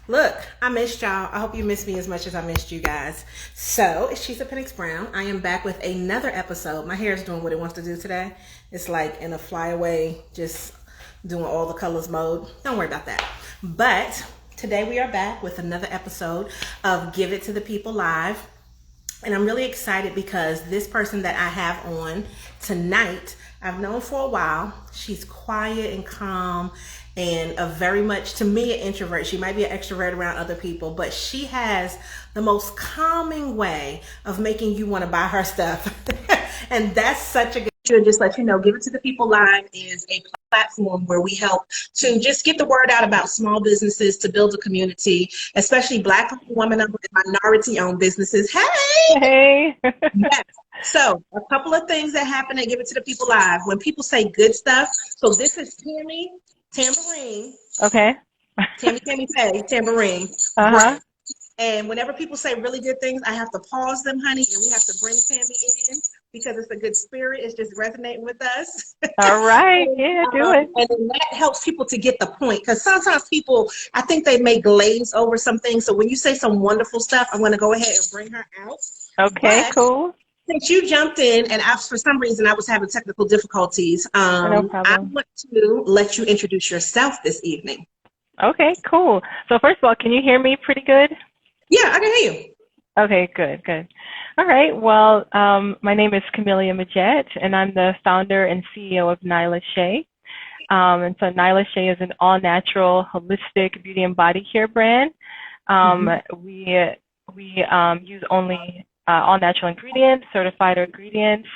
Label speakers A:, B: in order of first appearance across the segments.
A: Look, I missed y'all. I hope you missed me as much as I missed you guys. So, it's Chisa Pennix-Brown. I am back with another episode. My hair is doing what it wants to do today. It's like in a flyaway, just doing all the colors mode. Don't worry about that. But today we are back with another episode of Give It to the People Live. And I'm really excited because this person that I have on tonight, I've known for a while. She's quiet and calm and a very much, to me, an introvert. She might be an extrovert around other people, but she has the most calming way of making you want to buy her stuff. And that's such a good. And just let you know, Give It to the People Live is a platform where we help to just get the word out about small businesses, to build a community, especially Black women-owned and minority-owned businesses. Hey! Yes. So a couple of things that happen at Give It to the People Live. When people say good stuff, so this is Tambourine.
B: Okay.
A: Tambourine.
B: Uh-huh.
A: And whenever people say really good things, I have to pause them, honey, and we have to bring Tammy in because it's a good spirit. It's just resonating with us.
B: All right. Yeah, do it.
A: And then that helps people to get the point, because sometimes people, I think they may glaze over some things. So when you say some wonderful stuff, I'm going to go ahead and bring her out.
B: Okay, cool.
A: Since you jumped in, and for some reason I was having technical difficulties,
B: No problem.
A: I want to let you introduce yourself this evening.
B: Okay, cool. So first of all, can you hear me pretty good?
A: Yeah, I can hear you.
B: Okay, good. All right. Well, my name is Camilia Majette, and I'm the founder and CEO of Nyla Shea. And so Nyla Shea is an all-natural, holistic beauty and body care brand. We use only all-natural ingredients, certified ingredients,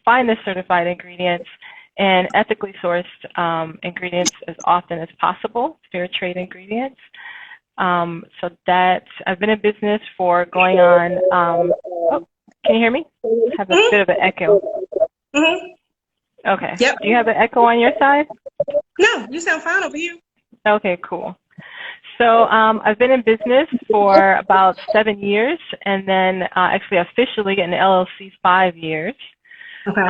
B: finest certified ingredients, and ethically sourced ingredients as often as possible, fair trade ingredients. So that I've been in business for going on, oh, can you hear me? I have a bit of an echo. Okay.
A: Yep.
B: Do you have an echo on your side?
A: No, you sound fine over here.
B: Okay, cool. So I've been in business for about 7 years, and then actually officially in the LLC 5 years.
A: Okay.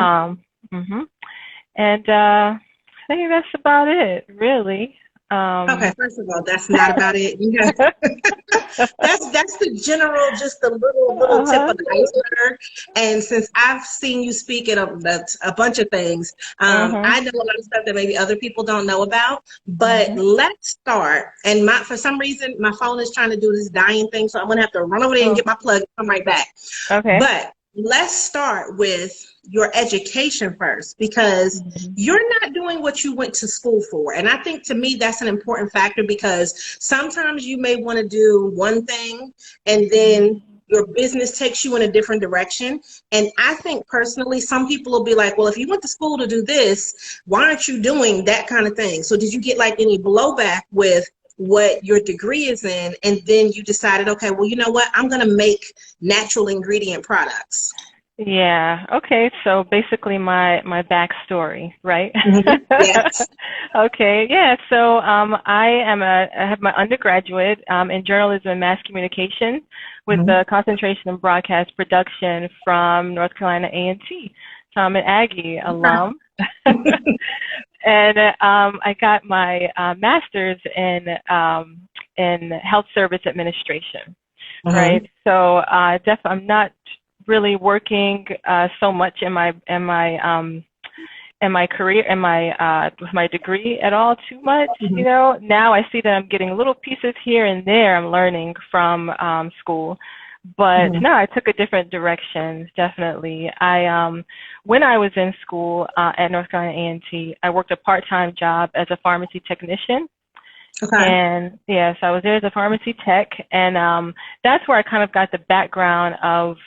B: And I think that's about it, really.
A: Okay, first of all, that's not about it. That's the general, just the little tip of the iceberg. And since I've seen you speak at a bunch of things, I know a lot of stuff that maybe other people don't know about. But let's start. And for some reason, my phone is trying to do this dying thing, so I'm gonna have to run over there and get my plug and come right back.
B: Okay.
A: But let's start with your education first, because you're not doing what you went to school for. And I think, to me, that's an important factor, because sometimes you may want to do one thing and then your business takes you in a different direction. And I think personally, some people will be like, well, if you went to school to do this, why aren't you doing that kind of thing? So did you get like any blowback with what your degree is in, and then you decided, okay, well, you know what, I'm going to make natural ingredient products?
B: Yeah. Okay. So basically my backstory, right?
A: Yes.
B: Okay. Yeah. So I have my undergraduate in journalism and mass communication with the concentration in broadcast production from North Carolina A&T. So I'm an Aggie alum. And I got my master's in health service administration, right? So I'm not really working so much in my career, with my degree at all too much. You know, now I see that I'm getting little pieces here and there. I'm learning from school. But no, I took a different direction, definitely. When I was in school at North Carolina A&T, I worked a part-time job as a pharmacy technician.
A: Okay.
B: And yes, I was there as a pharmacy tech, and that's where I kind of got the background of,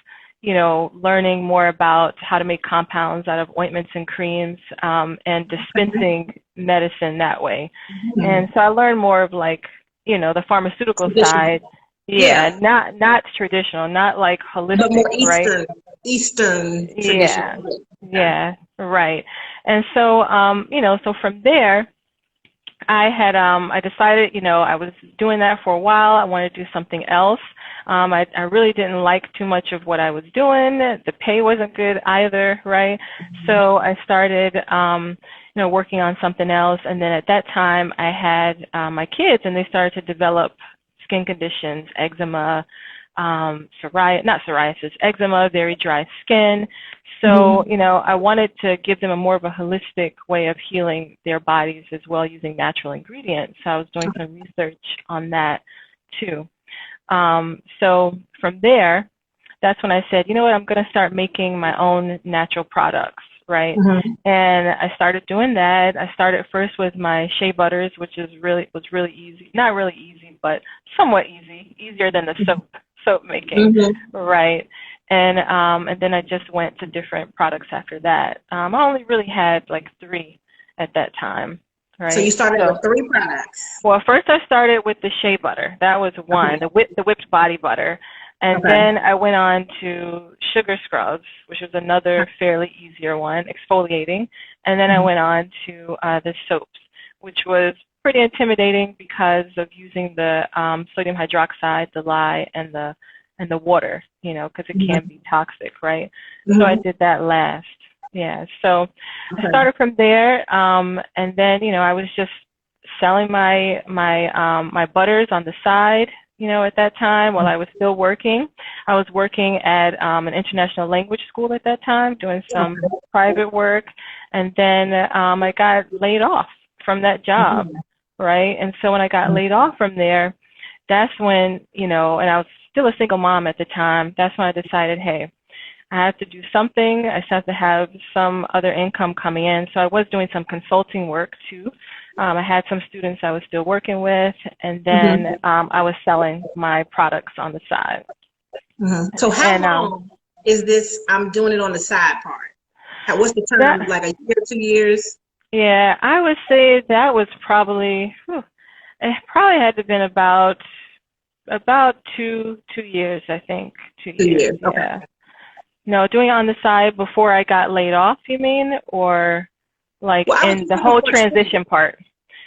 B: you know, learning more about how to make compounds out of ointments and creams, and dispensing medicine that way. And so I learned more of, like, you know, the pharmaceutical side. Yeah, not traditional, not like holistic,
A: but more
B: right?
A: Eastern tradition.
B: Yeah, right. And so, you know, so from there, I decided, you know, I was doing that for a while. I wanted to do something else. I really didn't like too much of what I was doing. The pay wasn't good either, right? So I started, you know, working on something else. And then at that time, I had my kids, and they started to develop skin conditions, eczema, not psoriasis, eczema, very dry skin. So, I wanted to give them a more of a holistic way of healing their bodies as well using natural ingredients. So I was doing some research on that too. So from there, that's when I said, you know what, I'm going to start making my own natural products, right? And I started doing that. I started first with my shea butters, which was really easy. Not really easy, but somewhat easy, easier than the soap making, right? And then I just went to different products after that. I only really had like 3 at that time, right?
A: So you started with 3 products.
B: Well, first I started with the shea butter. That was one, the whipped body butter. And then I went on to sugar scrubs, which was another fairly easier one, exfoliating. And then I went on to the soaps, which was pretty intimidating because of using the sodium hydroxide, the lye, and the water, because it can be toxic, right? So I did that last. Yeah. So I started from there, and then I was just selling my butters on the side. At that time, while I was still working, I was working at an international language school at that time, doing some private work, and then I got laid off from that job, right? And so when I got laid off from there, that's when, and I was still a single mom at the time, that's when I decided, hey, I have to do something. I have to have some other income coming in. So I was doing some consulting work too. I had some students I was still working with, and then I was selling my products on the side.
A: So how long is this, I'm doing it on the side part? What's the term, like a year, 2 years?
B: Yeah, I would say that was probably, it probably had to have been about 2 years, I think. 2 years,
A: Okay.
B: Yeah. No, doing it on the side before I got laid off, you mean? Or like in the whole transition part?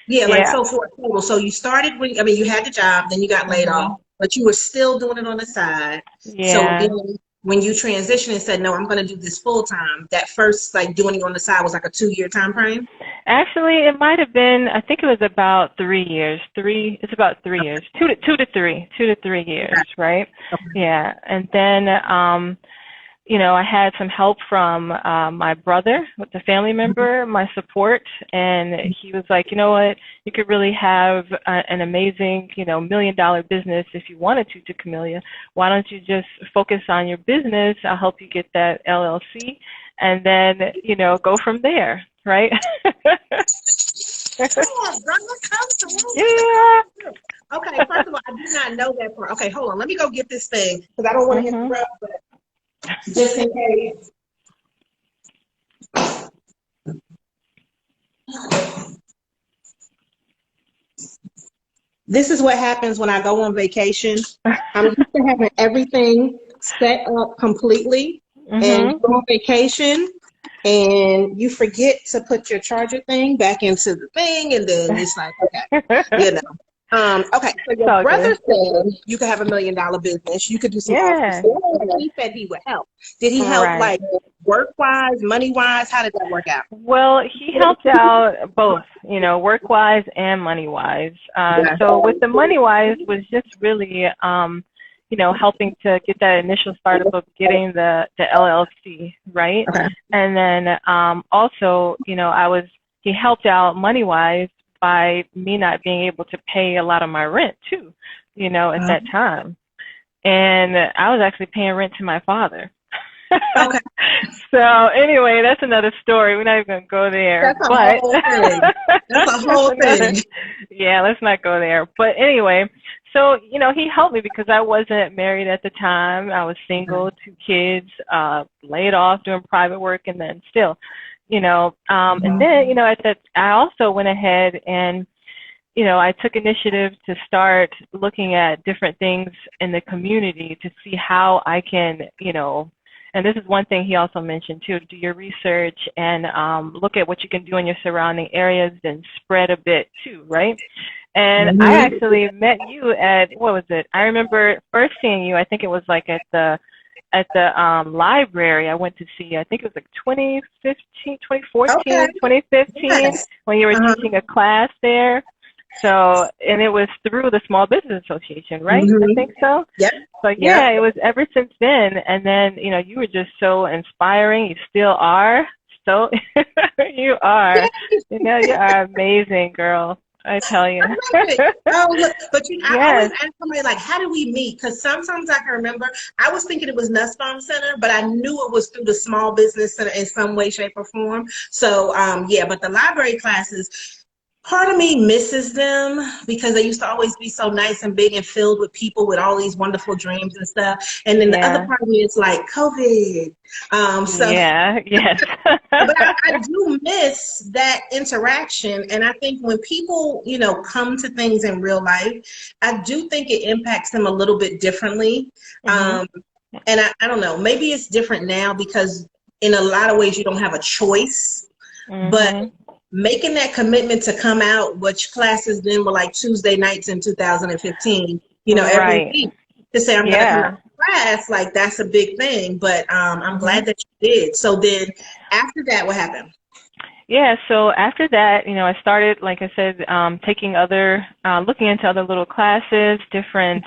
A: Yeah, like so for total. So you started when, you had the job, then you got laid off, but you were still doing it on the side.
B: Yeah.
A: So then when you transitioned and said, no, I'm going to do this full time, that first like doing it on the side was like a 2-year time frame?
B: Actually, it might have been, I think it was about 3 years. It's about 3 years. 2 to 3 years, right? Yeah. And then I had some help from my brother, with the family member, my support, and he was like, you know what, you could really have an amazing, $1 million business if you wanted to Camilia. Why don't you just focus on your business? I'll help you get that LLC, and then, go from there, right?
A: Yeah. Okay, first of all, I did not know that part. Okay, hold on. Let me go get this thing, because I don't want to interrupt, but just in case. This is what happens when I go on vacation. I'm used to having everything set up completely, and go on vacation, and you forget to put your charger thing back into the thing, and then it's like, okay, okay, so your brother said you could have $1 million business. You could do some stuff. He said he would help. Did he help like work-wise, money-wise? How did that work out?
B: Well, he helped out both, work-wise and money-wise. So with the money-wise was just really, helping to get that initial startup of getting the LLC, right? And then also, he helped out money-wise by me not being able to pay a lot of my rent too, at that time. And I was actually paying rent to my father. So anyway, that's another story. We're not even going to go there.
A: That's a whole thing.
B: Yeah, let's not go there. But anyway, so, he helped me because I wasn't married at the time. I was single, 2 kids, laid off doing private work, and then still, and then, I also went ahead and, I took initiative to start looking at different things in the community to see how I can, and this is one thing he also mentioned too, do your research and look at what you can do in your surrounding areas and spread a bit too, right? And I actually met you at, what was it? I remember first seeing you, I think it was like at the library. I went to see, I think it was like 2015, when you were teaching a class there. So, and it was through the Small Business Association, right? I think so.
A: Yep.
B: So yeah, it was ever since then. And then, you were just so inspiring. You still are. So you are. You are amazing, girl. I tell you.
A: I love it. Oh, look, but I always
B: Yes.
A: ask somebody like, how do we meet? Because sometimes I can remember I was thinking it was Nussbaum Center, but I knew it was through the Small Business Center in some way, shape, or form. So yeah, but the library classes, part of me misses them because they used to always be so nice and big and filled with people with all these wonderful dreams and stuff. And then the other
B: Yeah.
A: part of me is like COVID. So
B: Yeah. Yes.
A: but I do miss that interaction. And I think when people, come to things in real life, I do think it impacts them a little bit differently.
B: Mhm.
A: And I don't know, maybe it's different now because in a lot of ways you don't have a choice, but
B: Mhm.
A: making that commitment to come out, which classes then were like Tuesday nights in 2015, every
B: Right.
A: week to say I'm going to come out
B: Yeah.
A: of class, like that's a big thing. But I'm
B: Mhm.
A: glad that you did. So then after that, what happened?
B: Yeah, so after that, I started, like I said, looking into other little classes, different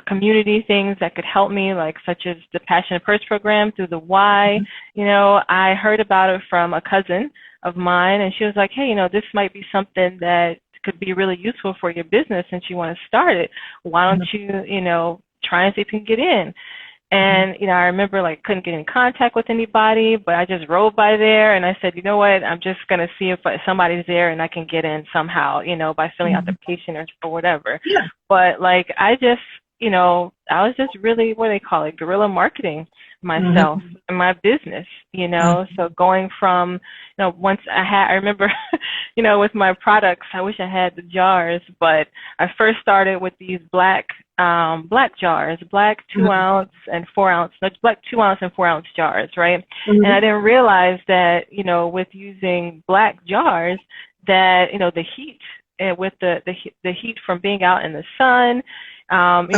B: community things that could help me, like such as the Passion Purse program through the Y. I heard about it from a cousin of mine, and she was like, hey, this might be something that could be really useful for your business since you want to start it. Why don't you, try and see if you can get in? And, I remember like couldn't get in contact with anybody, but I just rode by there and I said, you know what, I'm just going to see if somebody's there and I can get in somehow, by filling out the application or whatever.
A: Yeah.
B: But like, I was just really, what do they call it? Guerrilla marketing myself and my business, so going from, I remember, with my products, I wish I had the jars, but I first started with these black jars, black 2-ounce and 4-ounce, black 2-ounce and 4-ounce jars, right? And I didn't realize that, with using black jars, that the heat with the heat from being out in the sun, would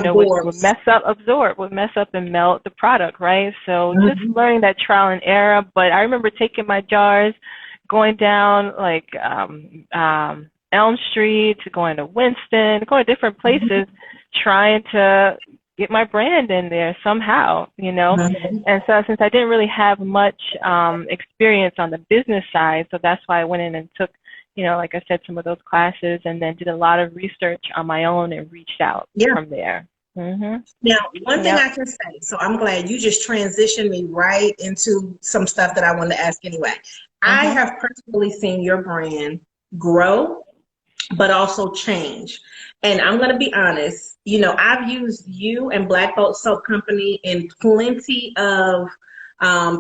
B: mess up and melt the product, right? So just learning that trial and error. But I remember taking my jars, going down like Elm Street, to going to Winston, going to different places, trying to get my brand in there somehow, And so since I didn't really have much experience on the business side, so that's why I went in and took, like I said, some of those classes and then did a lot of research on my own and reached out from there.
A: Now, one thing I can say, so I'm glad you just transitioned me right into some stuff that I wanted to ask anyway. I have personally seen your brand grow, but also change. And I'm going to be honest, I've used you and Black Bolt Soap Company in plenty of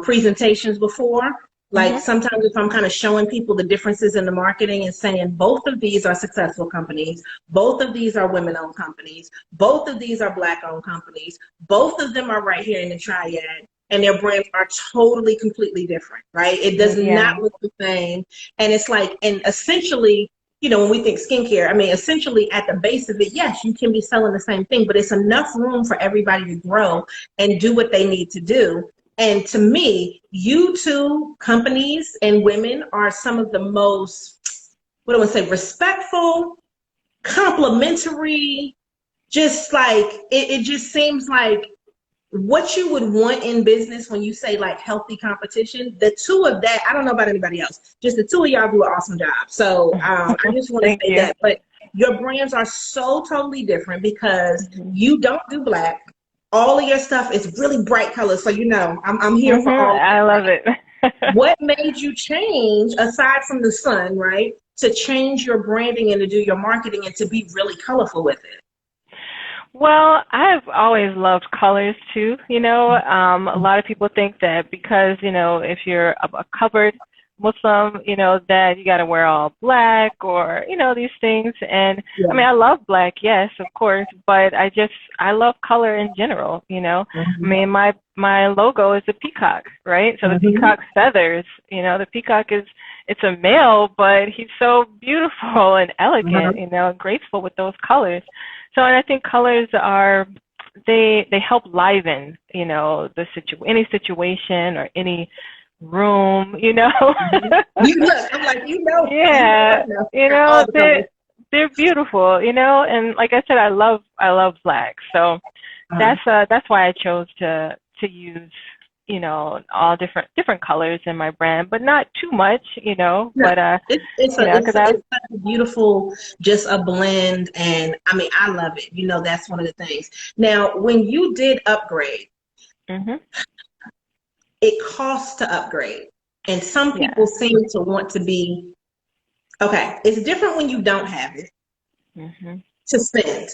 A: presentations before. Like sometimes if I'm kind of showing people the differences in the marketing and saying both of these are successful companies, both of these are women-owned companies, both of these are Black-owned companies, both of them are right here in the Triad, and their brands are totally, completely different, right? It does not look the same. And it's like, and essentially, when we think skincare, I mean, essentially at the base of it, yes, you can be selling the same thing, but it's enough room for everybody to grow and do what they need to do. And to me, you two companies and women are some of the most, what do I say, respectful, complimentary, just like, it just seems like what you would want in business when you say like healthy competition. The two of that, I don't know about anybody else, just the two of y'all do an awesome job. So I just want to say that. But your brands are so totally different because you don't do black. All of your stuff is really bright colors. So, I'm here for all.
B: I love it.
A: What made you change, aside from the sun, right, to change your branding and to do your marketing and to be really colorful with it?
B: Well, I've always loved colors too. A lot of people think that because, if you're a covered Muslim, that you got to wear all black or, these things. And I mean, I love black, yes, of course, but I love color in general, I mean, my logo is a peacock, right? So the peacock's feathers, the peacock it's a male, but he's so beautiful and elegant, and graceful with those colors. So, and I think colors they help liven, any situation or any room, you know.
A: You look, I'm like,
B: Yeah, you know,
A: all the colors.
B: they're beautiful, you know, and like I said, I love black. So that's why I chose to use, you know, all different colors in my brand, but not too much, you know,
A: No,
B: but you know, because
A: it's such a beautiful, just a blend, and I mean, I love it. You know, that's one of the things. Now, when you did upgrade,
B: mhm.
A: it costs to upgrade, and some people
B: Yeah.
A: seem to want to be okay. It's different when you don't have it
B: Mhm.
A: to spend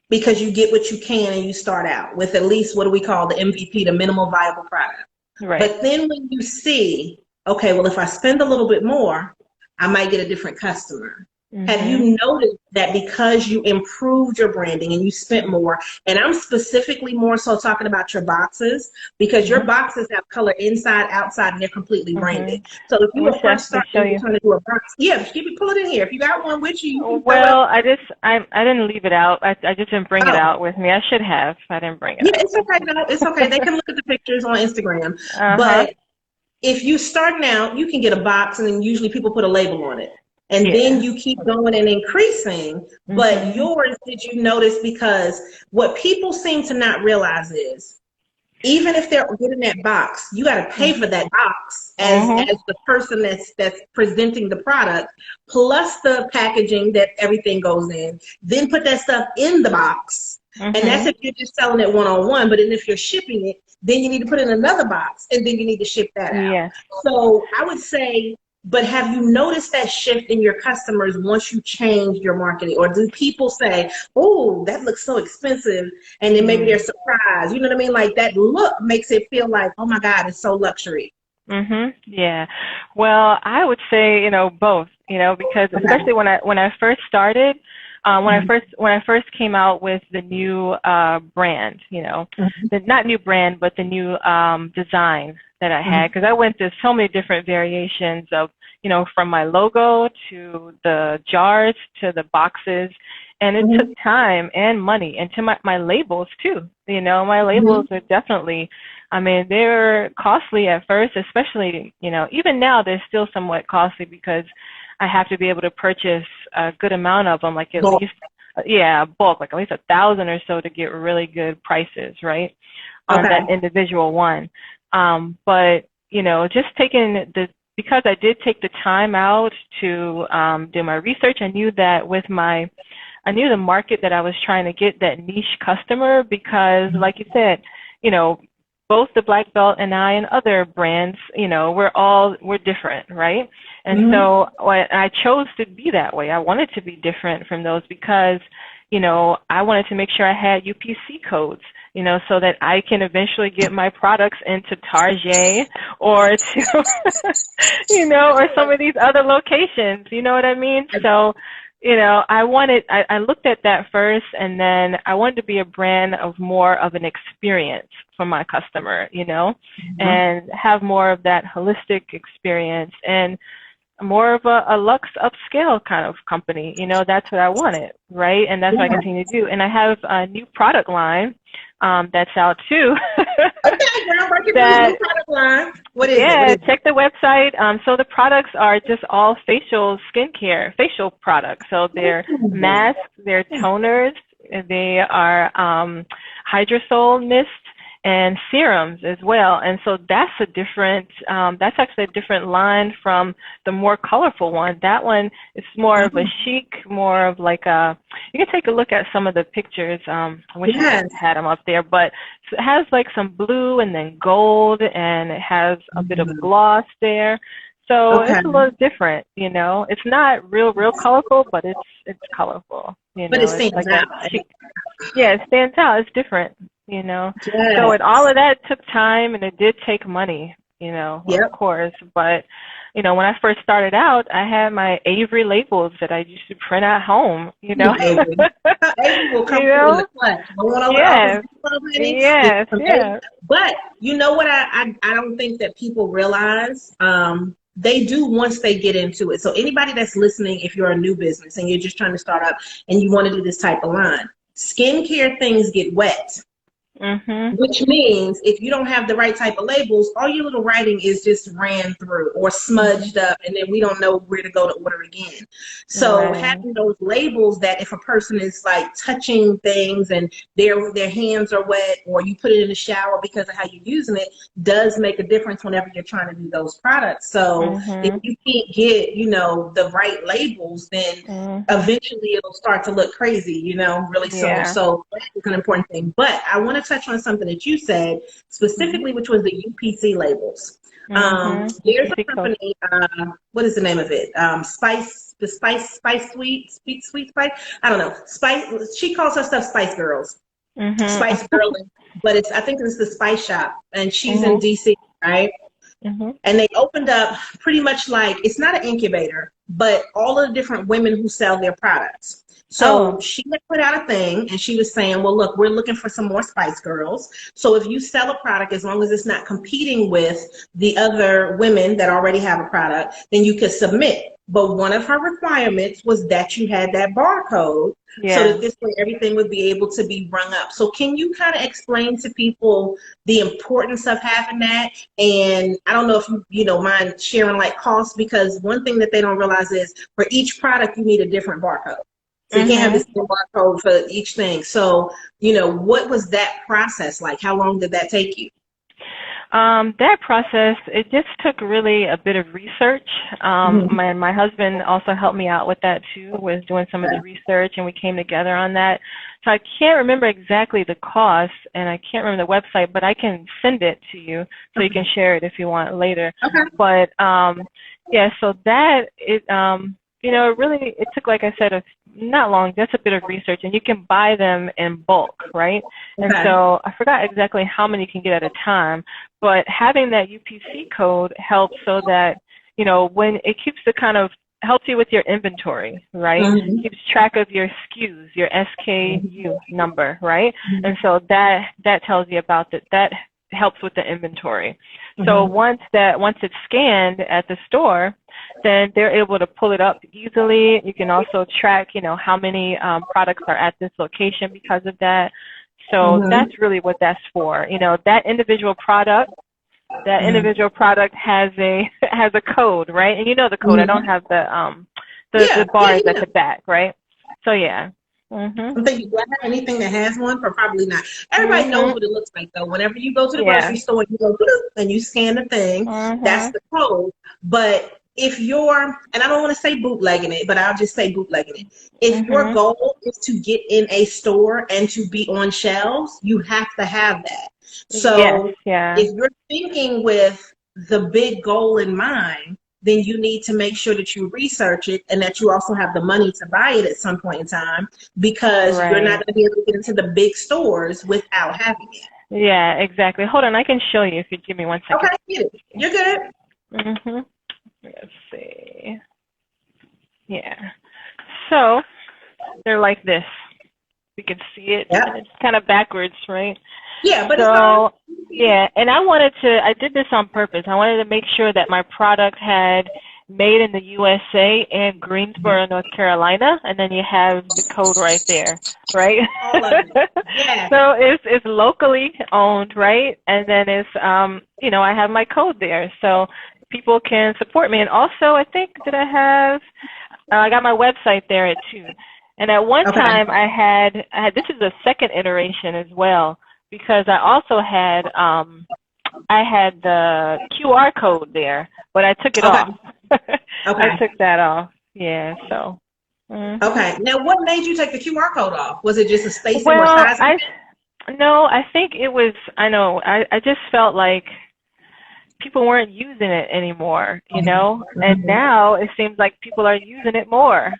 A: because you get what you can and you start out with at least what do we call the MVP, the minimal viable product.
B: Right.
A: But then when you see, okay, well, if I spend a little bit more, I might get a different customer. Have
B: Mhm.
A: you noticed that because you improved your branding and you spent more, and I'm specifically more so talking about your boxes, because your
B: Mhm.
A: boxes have color inside, outside, and they're completely branded.
B: Mhm.
A: So if
B: I
A: you
B: wish
A: were
B: I
A: first
B: could
A: starting
B: show
A: and you're
B: you.
A: trying to do a box, yeah, pull it in here. If you got one with you, you can throw it up.
B: Well, I didn't leave it out. I just didn't bring it
A: Oh,
B: out with me. I should have. I didn't bring it
A: yeah,
B: out
A: it's
B: with
A: okay.
B: me.
A: No, it's okay. They can look at the pictures on Instagram.
B: Uh-huh.
A: But if you starting out, you can get a box and then usually people put a label on it. And then
B: Yeah.
A: you keep going and increasing. But
B: Mhm.
A: yours, did you notice? Because what people seem to not realize is even if they're getting that box, you got to pay
B: Mhm.
A: for that box
B: Mhm.
A: as the person that's presenting the product, plus the packaging that everything goes in. Then put that stuff in the box, and that's
B: Mhm.
A: if you're just selling it one on one. But then if you're shipping it, then you need to put in another box, and then you need to ship that out.
B: Yes.
A: So I would say. But have you noticed that shift in your customers once you change your marketing? Or do people say, oh, that looks so expensive, and then maybe they're
B: Mm.
A: surprised. You know what I mean? Like that look makes it feel like, oh my God, it's so luxury.
B: Mhm. Yeah. Well, I would say, you know, both, you know, because
A: Okay.
B: especially when I first started,
A: Mhm.
B: when I first came out with the new brand, you know,
A: Mhm.
B: the not new brand, but the new design that I had,
A: Mhm.
B: because I went through so many different variations of, you know, from my logo to the jars to the boxes, and it took
A: Mhm.
B: time and money, and to my labels too. You know, my labels
A: Mhm.
B: are definitely, I mean, they're costly at first, especially, you know, even now they're still somewhat costly because I have to be able to purchase a good amount of them, like at
A: Well,
B: least, yeah, bulk, like at least 1,000 or so to get really good prices, right, on that
A: okay.
B: individual one. But, you know, just because I did take the time out to do my research, I knew the market that I was trying to get, that niche customer, because like you said, you know, both the black belt and I and other brands, you know, we're different, right? And
A: Mhm.
B: so I chose to be that way. I wanted to be different from those because, you know, I wanted to make sure I had UPC codes, you know, so that I can eventually get my products into Target or to, you know, or some of these other locations, you know what I mean? So, you know, I looked at that first, and then I wanted to be a brand of more of an experience for my customer, you know,
A: Mhm.
B: and have more of that holistic experience and more of a luxe upscale kind of company. You know, that's what I wanted, right? And that's what I
A: Yeah.
B: continue to do. And I have a new product line that's out too.
A: Okay, groundbreaking news,
B: that
A: new product line. What is it? What
B: Yeah,
A: is it?
B: check the website. So the products are just all facial skincare, facial products. So they're masks, they're toners, they are hydrosol mist and serums as well. And so that's actually a different line from the more colorful one. That one is more of a chic, more of like you can take a look at some of the pictures. I wish I
A: Yes.
B: had them up there, but it has like some blue and then gold, and it has a bit of
A: Mhm.
B: gloss there. So
A: Okay.
B: it's a little different, you know. It's not real colorful, but it's colorful. You
A: But it
B: know, it's
A: stands
B: like a
A: out.
B: chic. Yeah, it stands out. It's different, you know. So
A: Yes.
B: and all of that took time, and it did take money, you know, of
A: Yep.
B: course. But you know, when I first started out, I had my Avery labels that I used to print at home, you know.
A: Avery. Avery will come
B: You
A: through in the
B: know?
A: clutch. Going over to Office
B: Yes.
A: Depot, honey. Get
B: Yes,
A: some Avery.
B: yeah.
A: But you know what I don't think that people realize? They do once they get into it. So anybody that's listening, if you're a new business and you're just trying to start up and you want to do this type of line, skincare things get wet. Which means if you don't have the right type of labels, all your little writing is just ran through or smudged up, and then we don't know where to go to order again. So having those labels that if a person is like touching things and their hands are wet, or you put it in the shower because of how you're using it, does make a difference whenever you're trying to do those products. So if you can't get, the right labels, then eventually it'll start to look crazy, really soon. So that's an important thing. But I want to touch on something that you said specifically, which was the UPC labels. There's a company, what is the name of it? Spice Sweet Spice. I don't know. Spice. She calls her stuff Spice Girls. Spice Girl, but I think it's the Spice Shop, and she's in DC, right? And they opened up pretty much like, it's not an incubator, but all of the different women who sell their products. So she had put out a thing, and she was saying, well, look, we're looking for some more Spice Girls. So if you sell a product, as long as it's not competing with the other women that already have a product, then you could submit. But one of her requirements was that you had that barcode, so that this way everything would be able to be rung up. So can you kind of explain to people the importance of having that? And I don't know if you don't mind sharing like costs, because one thing that they don't realize is for each product you need a different barcode. So you can't have the same barcode for each thing. So, what was that process like? How long did that take you?
B: That process, it just took really a bit of research. My husband also helped me out with that too, was doing some of the research, and we came together on that. So I can't remember exactly the cost, and I can't remember the website, but I can send it to you so you can share it if you want later. But so that, it took, like I said, not long, just a bit of research, and you can buy them in bulk, right? And so I forgot exactly how many you can get at a time, but having that UPC code helps so that, when it keeps helps you with your inventory, right? Keeps track of your SKUs, your SKU number, right? And so that tells you about that helps with the inventory. So once it's scanned at the store, then they're able to pull it up easily. You can also track, how many products are at this location because of that. So that's really what that's for. That individual product has a code, right? And the code. I don't have the bars at the back, right? So I'm
A: thinking, do I have anything that has one? Probably not. Everybody knows what it looks like, though. Whenever you go to the grocery store, you go and you scan the thing. That's the code. But if you're, and I don't want to say bootlegging it, but I'll just say bootlegging it. If your goal is to get in a store and to be on shelves, you have to have that. So if you're thinking with the big goal in mind, then you need to make sure that you research it and that you also have the money to buy it at some point in time, because you're not going to be able to get into the big stores without having it.
B: Yeah, exactly. Hold on, I can show you if you give me 1 second.
A: Okay, you're good.
B: Let's see. Yeah. So they're like this. You can see it. It's kind of backwards, right?
A: Yeah, but
B: so and I did this on purpose. I wanted to make sure that my product had made in the USA and Greensboro, North Carolina, and then you have the code right there, right?
A: All of it. Yeah.
B: So it's locally owned, right? And then it's I have my code there, so people can support me. And also, I think I got my website there too. And at one time I had this is the second iteration as well, because I also had the QR code there, but I took it off. I took that off. Yeah, so.
A: Okay. Now, what made you take the QR code off? Was it just a spacing or size?
B: No, I think it was, I just felt like people weren't using it anymore, and now it seems like people are using it more.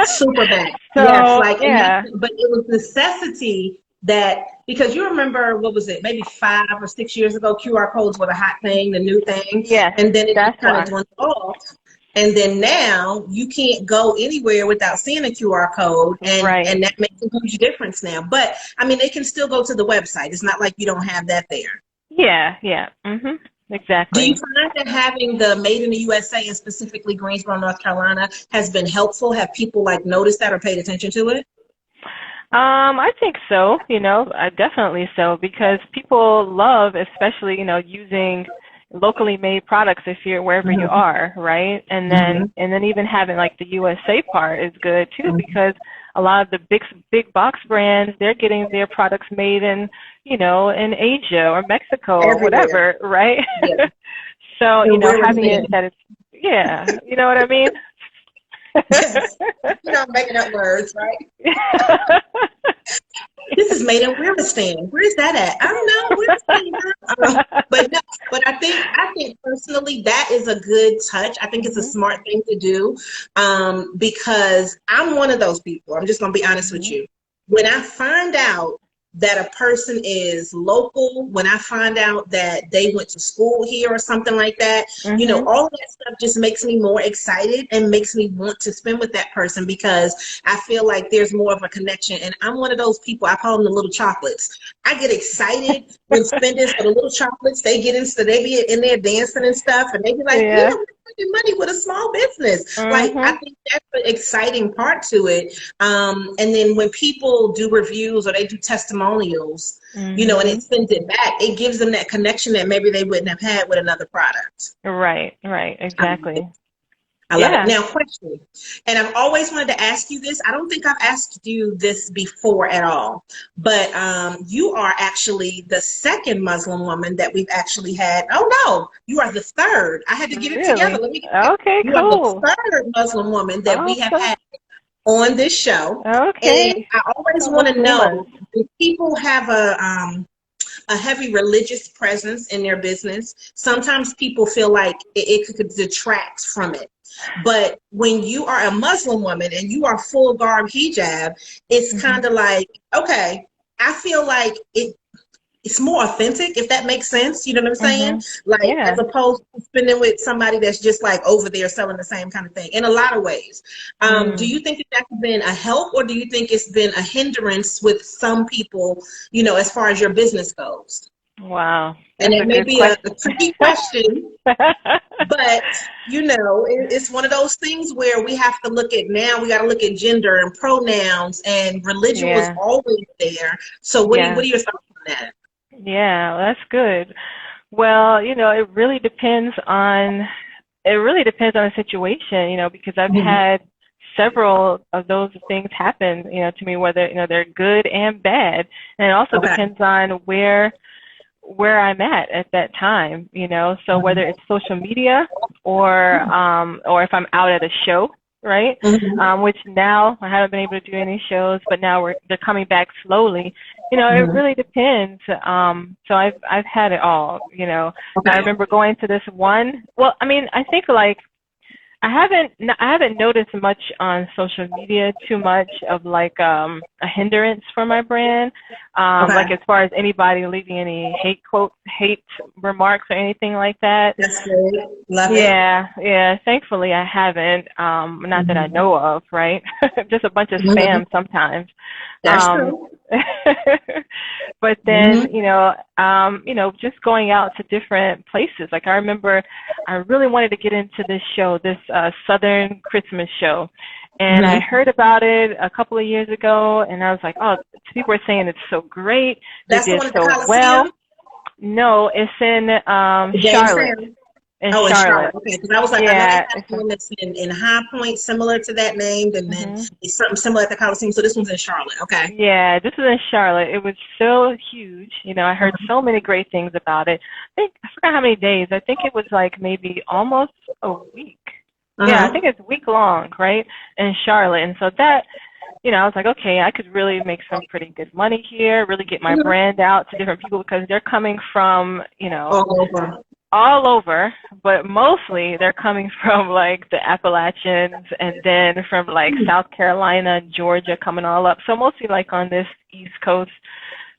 A: Super bad.
B: So,
A: but it was necessity that, because you remember, what was it, maybe 5 or 6 years ago, QR codes were the hot thing, the new thing.
B: Yeah.
A: And then it just kind of went off. And then now you can't go anywhere without seeing a QR code, and that makes a huge difference now. But they can still go to the website. It's not like you don't have that there.
B: Yeah. Exactly.
A: Do you find that having the Made in the USA and specifically Greensboro, North Carolina has been helpful? Have people noticed that or paid attention to it?
B: I think so, definitely so, because people love, especially, using locally made products if you're wherever you
A: Mm-hmm.
B: are, right?
A: Mm-hmm.
B: And then even having like the USA part is good too,
A: Mm-hmm.
B: because a lot of the big box brands, they're getting their products made in, in Asia or Mexico or
A: Everywhere.
B: whatever, right?
A: Yeah.
B: So,
A: And where we're
B: having it
A: saying,
B: that it's, yeah, you know what I mean?
A: yes, I'm making up words, right? This is made in Williston. Where's that at? I don't know. Williston. But no, but I think personally that is a good touch. I think it's a
B: Mhm.
A: smart thing to do, because I'm one of those people. I'm just gonna be honest with
B: Mhm.
A: you. When I find out that a person is local, when I find out that they went to school here or something like that,
B: Mhm.
A: all of that stuff just makes me more excited and makes me want to spend with that person because I feel like there's more of a connection. And I'm one of those people, I call them the little chocolates. I get excited when spending for the little chocolates. They be in there dancing and stuff, and they be like, yeah,
B: Yeah.
A: we're making money with a small business. Like, I
B: Mhm.
A: think that's the exciting part to it. And then when people do reviews or they do testimonials, and it
B: Mhm.
A: sends it back, it gives them that connection that maybe they wouldn't have had with another product.
B: Right, right,
A: I love it.
B: exactly.
A: I love it.
B: Yeah.
A: Now, question, and I've always wanted to ask you this. I don't think I've asked you this before at all, but you are actually the second Muslim woman that we've actually had. Oh no, you are the third. I had to get it together.
B: Really?
A: Let me get that.
B: Okay,
A: You are the
B: cool.
A: third Muslim woman that we have
B: Awesome.
A: had on this show,
B: Okay.
A: and I always
B: So
A: want
B: those
A: to
B: rumors.
A: know, do people have a heavy religious presence in their business? Sometimes people feel like it could detract from it. But when you are a Muslim woman and you are full garb hijab, it's
B: Mhm.
A: kind of like, okay, I feel like it's more authentic, if that makes sense. You know what I'm saying?
B: Mhm.
A: Like, as
B: Yeah.
A: opposed to spending with somebody that's just like over there selling the same kind of thing in a lot of ways. Do
B: Mm.
A: you think that that's been a help, or do you think it's been a hindrance with some people, as far as your business goes?
B: Wow.
A: And
B: That's
A: it
B: a
A: may
B: good
A: be a
B: question.
A: tricky question, but it's one of those things where we have to look at, now we got to look at gender and pronouns, and religion was
B: Yeah.
A: always there. So what
B: Yeah.
A: are your thoughts on that?
B: Yeah, well, that's good. Well, it really depends on the situation, because I've
A: Mhm.
B: had several of those things happen, to me, whether, they're good and bad. And it also
A: Okay.
B: depends on where I'm at that time, so whether it's social media or if I'm out at a show, right?
A: Mhm.
B: Which now I haven't been able to do any shows, but now they're coming back slowly. It
A: Mhm.
B: really depends. So I've had it all, I
A: Okay.
B: remember going to this one. Well, I mean, I think like I haven't noticed much on social media too much of like a hindrance for my brand.
A: Okay.
B: Like as far as anybody leaving any hate remarks or anything like that.
A: That's good. Love it.
B: Yeah, yeah. Thankfully I haven't. Not that I
A: Mhm.
B: know of, right? Just a bunch of
A: Mhm.
B: spam sometimes.
A: That's
B: Um
A: true.
B: but then,
A: Mhm.
B: just going out to different places. Like I remember I really wanted to get into this show, this Southern Christmas show. And I
A: Mhm.
B: heard about it a couple of years ago and I was like, oh, people are saying it's so great. They
A: That's the
B: did
A: one at the
B: so well.
A: Coliseum,
B: No, it's in
A: the
B: Charlotte.
A: Jamestown.
B: In
A: Oh, in Charlotte.
B: Charlotte.
A: Okay, because I was like, I know they
B: Yeah,
A: have
B: it's
A: one that's in High Point, similar to that name, and then
B: mhm.
A: it's something similar at the Coliseum. So this one's in Charlotte. Okay.
B: Yeah, this is in Charlotte. It was so huge. I heard so many great things about it. I forgot how many days. I think it was like maybe almost a week.
A: Uh
B: Yeah, I
A: huh.
B: think it's week long, right? In Charlotte. And so that, I was like, okay, I could really make some pretty good money here, really get my
A: Mhm.
B: brand out to different people because they're coming from,
A: All over.
B: all over, but mostly they're coming from like the Appalachians and then from like
A: Mhm.
B: South Carolina, Georgia coming all up. So mostly like on this East Coast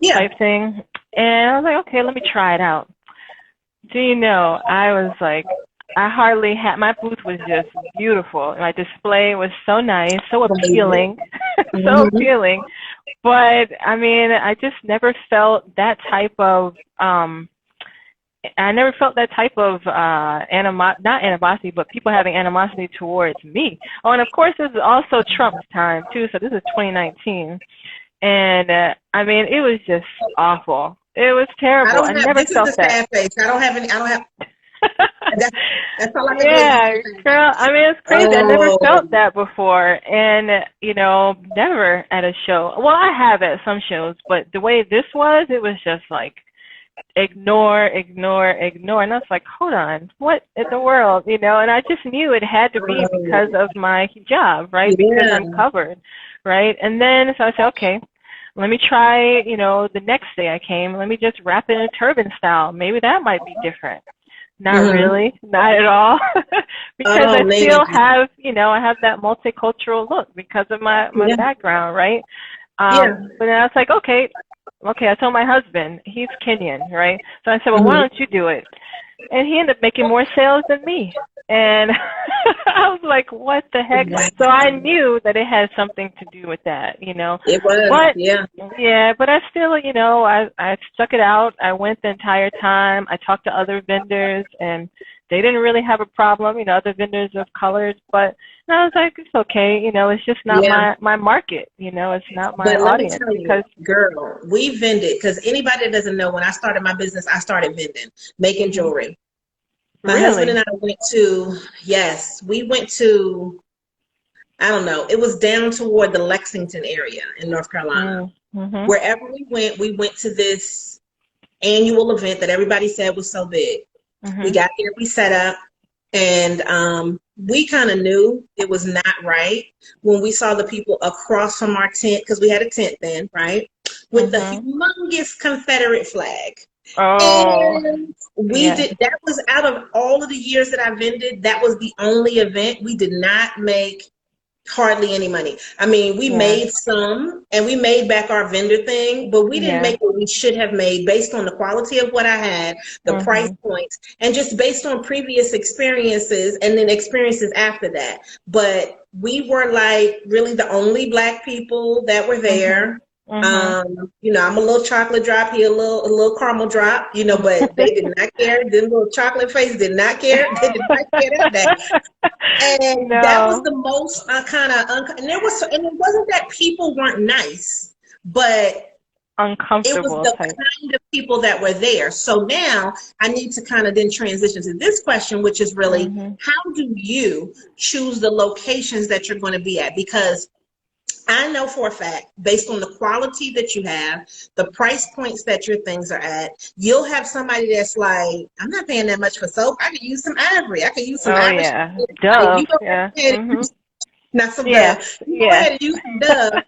A: Yeah.
B: type thing. And I was like, okay, let me try it out. Do you know, I was like, I hardly had, my booth was just beautiful. My display was so nice, so
A: Believe it.
B: appealing, so
A: Mhm.
B: appealing. But I mean, I just never felt that type of, I never felt that type of not animosity, but people having animosity towards me. Oh, and of course, this is also Trump's time too. So this is 2019, And I mean, it was just awful. It was terrible. I never
A: this is
B: felt
A: the
B: that.
A: sad face. I don't have, that's all I can
B: Yeah,
A: do is
B: girl, I mean, it's crazy. I never
A: oh,
B: felt that before. And, you know, never at a show. Well, I have at some shows, but the way this was, it was just like ignore, ignore, ignore. And I was like, hold on, what in the world? You know, and I just knew it had to be because of my hijab, right? Because I'm
A: yeah.
B: covered, right? And then, so I said, okay, let me try, you know, the next day I came, let me just wrap it in a turban style. Maybe that might be different. Not
A: Mm-hmm.
B: really, not at all, because
A: Oh
B: I
A: man.
B: still have, you know, I have that multicultural look because of my
A: Yeah.
B: background, right?
A: Yeah.
B: But then I was like, okay, I told my husband, he's Kenyan, right? So I said, well, why
A: Mm-hmm.
B: don't you do it? And he ended up making more sales than me. And I was like, what the heck? So I knew that it had something to do with that, you know.
A: It was,
B: But
A: yeah.
B: yeah, but I still, you know, I stuck it out. I went the entire time. I talked to other vendors and they didn't really have a problem, you know, other vendors of colors, but I was like, it's okay, you know, it's just not
A: Yeah.
B: my market, you know, it's not my
A: But let me
B: audience
A: tell you,
B: because
A: girl, we vended because anybody that doesn't know, when I started my business, I started vending, making
B: hmm
A: jewelry. My husband and
B: really.
A: I went to, yes, we went to, I don't know, it was down toward the Lexington area in North Carolina.
B: Mm-hmm.
A: Wherever we went to this annual event that everybody said was so big. We
B: Mhm.
A: got there, we set up, and we kind of knew it was not right when we saw the people across from our tent, because we had a tent then, right? With the
B: Mhm.
A: humongous Confederate flag.
B: Oh,
A: And we
B: yes.
A: did, that was out of all of the years that I vended, that was the only event we did not make hardly any money. I mean, we
B: Yeah.
A: made some and we made back our vendor thing, but we didn't
B: Yeah.
A: make what we should have made based on the quality of what I had, the price
B: Mhm.
A: points, and just based on previous experiences and then experiences after that. But we were like really the only Black people that were
B: Mhm.
A: there.
B: Mhm.
A: You know, I'm a little chocolate drop here, a little caramel drop, you know, but they did not care. This little chocolate face did not care. They did not care that day. And that was
B: No.
A: the most kind of, and there was, and it wasn't that people weren't nice, but it was
B: Uncomfortable
A: the
B: type.
A: kind of people that were there. So now I need to kind of then transition to this question, which is really,
B: Mhm.
A: how do you choose the locations that you're going to be at? Because I know for a fact, based on the quality that you have, the price points that your things are at, you'll have somebody that's like, I'm not paying that much for soap. I could use some ivory. I could use some
B: Oh
A: Irish.
B: yeah.
A: Like,
B: Dove.
A: you go
B: Yeah.
A: ahead and
B: Mhm.
A: not some
B: Yes.
A: Dove. You go
B: Yes.
A: ahead and use some Dove,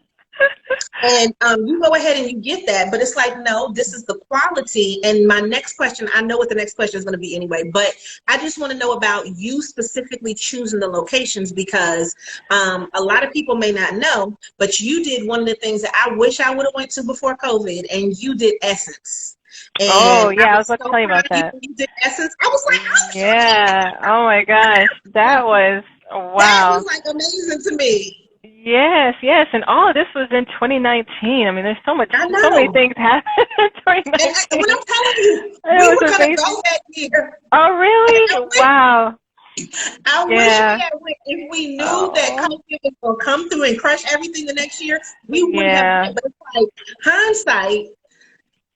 A: and you go ahead and you get that. But it's like, no, this is the quality. And my next question, I know what the next question is going to be anyway, but I just want to know about you specifically choosing the locations, because a lot of people may not know, but you did one of the things that I wish I would have went to before COVID, and you did Essence.
B: Oh
A: And I
B: yeah. I was
A: was
B: about to
A: so
B: tell you
A: proud
B: about
A: of you
B: that.
A: when you did Essence. I was like, how did you do
B: Yeah. Oh my gosh. That was
A: that? Was
B: wow.
A: like amazing to me.
B: Yes, yes, and all of this was in 2019. I mean, there's
A: I
B: so many
A: know.
B: things happened in
A: And when
B: 2019.
A: I'm telling you, we
B: It
A: were
B: was
A: gonna
B: amazing.
A: go that year.
B: Oh,
A: I
B: really?
A: wish,
B: Wow.
A: I wish we
B: Yeah.
A: had went. If we knew that
B: Oh,
A: COVID was gonna come through and crush everything the next year, we would have
B: yeah.
A: went. But it's like hindsight,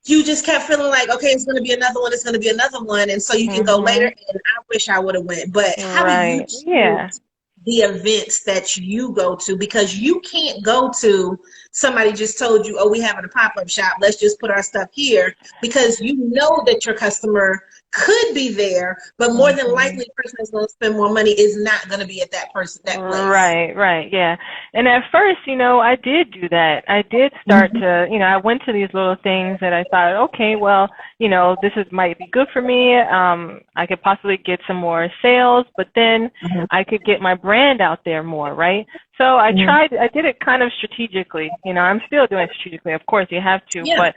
A: you just kept feeling like, okay, it's gonna be another one, it's gonna be another one, and so you can go later.
B: Mhm.
A: And I wish I would have went. But how do you
B: Right. Yeah.
A: choose the events that you go to? Because you can't go to, somebody just told you, oh, we having a pop-up shop, let's just put our stuff here, because you know that your customer could be there, but more than
B: Mhm.
A: likely the person that's going to spend more money is not going to be at that place.
B: Right, right, yeah. And at first, you know, I did do that. I did start
A: Mhm.
B: to, you know, I went to these little things that I thought, okay, well, you know, this is might be good for me. I could possibly get some more sales, but then
A: Mhm.
B: I could get my brand out there more, right? So
A: Mhm.
B: I did it kind of strategically. You know, I'm still doing it strategically. Of course, you have to,
A: Yeah.
B: but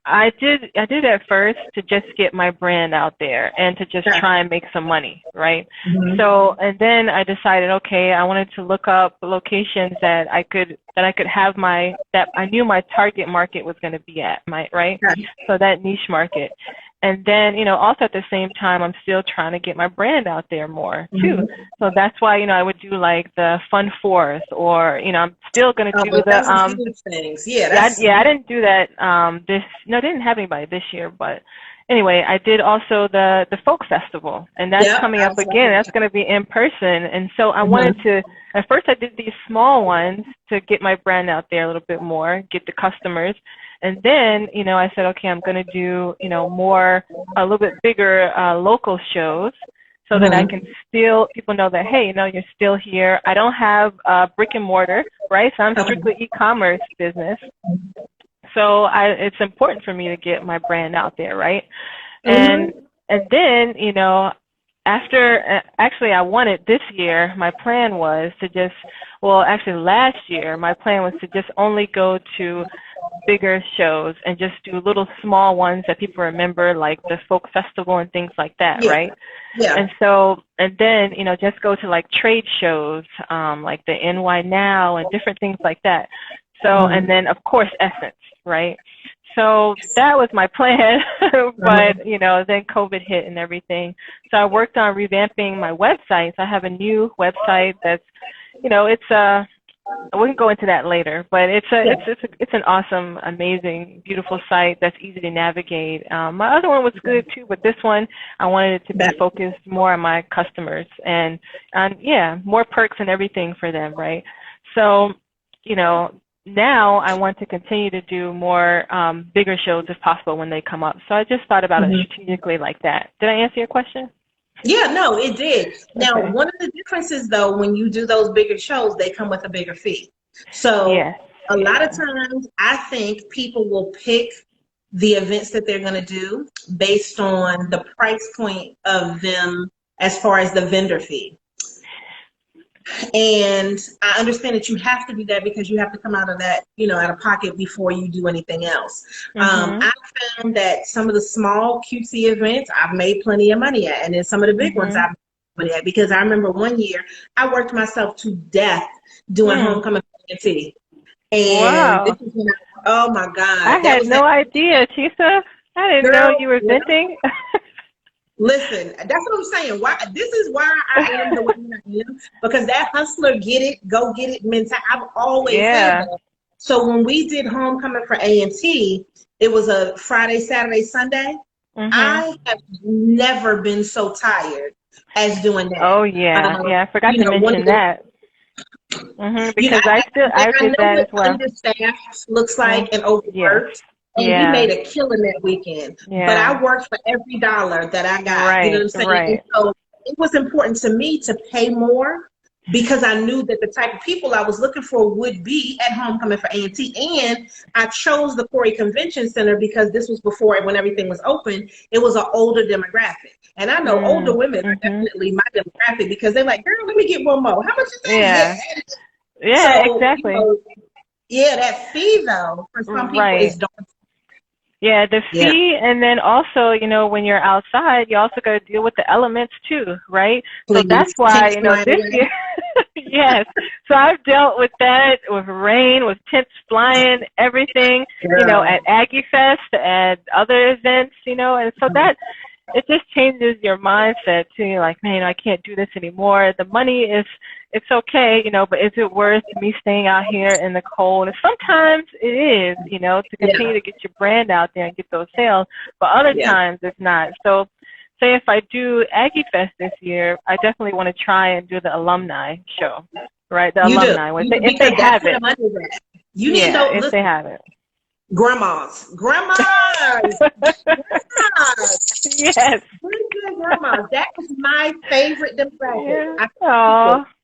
B: I did at first to just get my brand out there and to just
A: Yeah.
B: try and make some money, right?
A: Mhm.
B: So, and then I decided, okay, I wanted to look up locations that I could have that I knew my target market was going to be at, right?
A: Yeah.
B: So that niche market. And then, also at the same time, I'm still trying to get my brand out there more too.
A: Mm-hmm.
B: So that's why, I would do like the Fun Fourth, or, I'm still going to do
A: But those are
B: the,
A: huge things. Yeah,
B: I didn't do that, no, I didn't have anybody this year, but anyway, I did also the folk festival, and that's coming up again. That's going to be in person. And so I wanted to, at first I did these small ones to get my brand out there a little bit more, get the customers. And then, I said, okay, I'm going to do, a little bit bigger local shows, so that I can still, people know that, hey, you're still here. I don't have brick and mortar, right? So I'm strictly e-commerce business. So it's important for me to get my brand out there, right? And then, after, actually I wanted this year, my plan was to last year, my plan was to just only go to bigger shows and just do little small ones that people remember, like the folk festival and things like that, right?
A: Yeah.
B: And then, just go to like trade shows, like the NY Now and different things like that. So, and then of course, Essence, right? So that was my plan, but, then COVID hit and everything. So I worked on revamping my website. So I have a new website that's, I wouldn't go into that later, but it's an awesome, amazing, beautiful site that's easy to navigate. My other one was good too, but this one, I wanted it to be focused more on my customers and more perks and everything for them, right? So, now I want to continue to do more bigger shows if possible when they come up. So I just thought about it strategically like that. Did I answer your question?
A: Yeah, no, it did. Now, one of the differences, though, when you do those bigger shows, they come with a bigger fee. So a lot of times I think people will pick the events that they're going to do based on the price point of them as far as the vendor fee. And I understand that you have to do that because you have to come out of that, out of pocket before you do anything else. I found that some of the small cutesy events I've made plenty of money at, and then some of the big ones I've made money at, because I remember one year I worked myself to death doing homecoming tea. And this is when oh my God.
B: I had no idea, Chisa. I didn't know you were venting.
A: Listen, that's what I'm saying. This is why I am the way I am, because that hustler get it, go get it mentality. I've always said that. So when we did homecoming for A&T, it was a Friday, Saturday, Sunday. I have never been so tired as doing that.
B: Oh yeah, I forgot to mention that. Because I did that as well.
A: Understaffed looks like and overworked. And we made a killing that weekend. But I worked for every dollar that I got. You know what I'm saying? And so it was important to me to pay more, because I knew that the type of people I was looking for would be at homecoming for A&T. And I chose the Corey Convention Center because this was before, when everything was open, it was an older demographic. And I know older women are definitely my demographic, because they're like, girl, let me get one more. How much is that?
B: So, exactly.
A: That fee, though, for some people is daunting.
B: Yeah, the fee, and then also, when you're outside, you also got to deal with the elements too, right? So that's why, this year, so I've dealt with that, with rain, with tents flying, everything, at Aggie Fest, at other events, and so that, it just changes your mindset too. You're like, man, I can't do this anymore. The money it's okay, but is it worth me staying out here in the cold? And sometimes it is, to continue to get your brand out there and get those sales, but other times it's not. So say if I do Aggie Fest this year, I definitely want to try and do the alumni show, right? The alumni, if they have it.
A: You need to
B: if they have it.
A: Grandmas. Yes. Grandmas. That is my favorite demographic.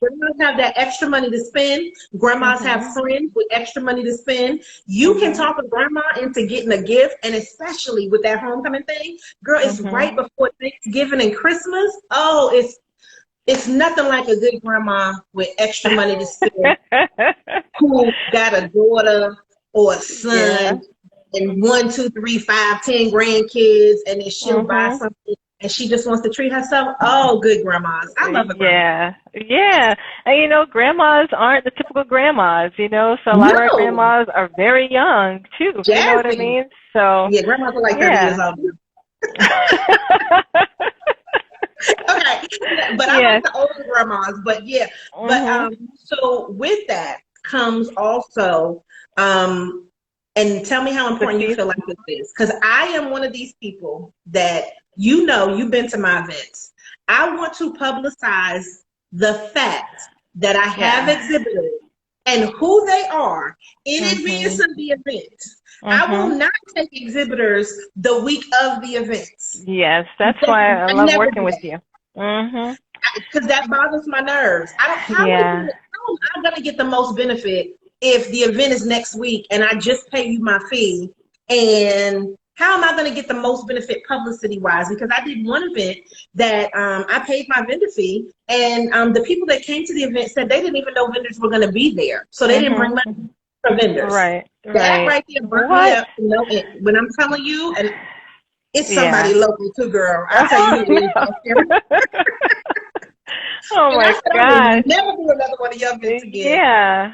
A: Grandmas have that extra money to spend. Grandmas have friends with extra money to spend. You can talk a grandma into getting a gift, and especially with that homecoming thing, girl, it's right before Thanksgiving and Christmas. Oh, it's nothing like a good grandma with extra money to spend, who got a daughter or a son, and 1, 2, 3, 5, 10 grandkids, and then she'll buy something, and she just wants to treat herself. Oh, good grandmas. I love a grandma.
B: And grandmas aren't the typical grandmas, so a lot of our grandmas are very young too. You know what I mean? So
A: grandmas are like 30 years old. Okay, but I like
B: Yes.
A: the older grandmas. But yeah, but
B: Mhm.
A: so with that comes also, and tell me how
B: The
A: important you
B: fees.
A: feel like this is, because I am one of these people that you know you've been to my events. I want to publicize the fact that I have
B: Yeah.
A: exhibitors and who they are in advance
B: Mhm.
A: of the event. I will
B: Mhm.
A: not take exhibitors the week of the events.
B: Yes, that's
A: I
B: why I love
A: never
B: working
A: do
B: with
A: that
B: you. Mhm.
A: because that bothers my nerves. I don't.
B: Yeah.
A: How am I going to get the most benefit if the event is next week and I just pay you my fee? And how am I going to get the most benefit publicity wise? Because I did one event that I paid my vendor fee, and the people that came to the event said they didn't even know vendors were going to be there, so they didn't bring
B: Mhm.
A: money for vendors.
B: Right.
A: That
B: Right.
A: right there burnt me
B: What?
A: up. You know, when I'm telling you, and it's somebody
B: Yeah.
A: local too, girl. I'll tell you
B: Oh
A: who it is
B: no.
A: off camera.
B: Oh
A: And I
B: my
A: said, I will
B: gosh.
A: never do another one of your events again.
B: Yeah.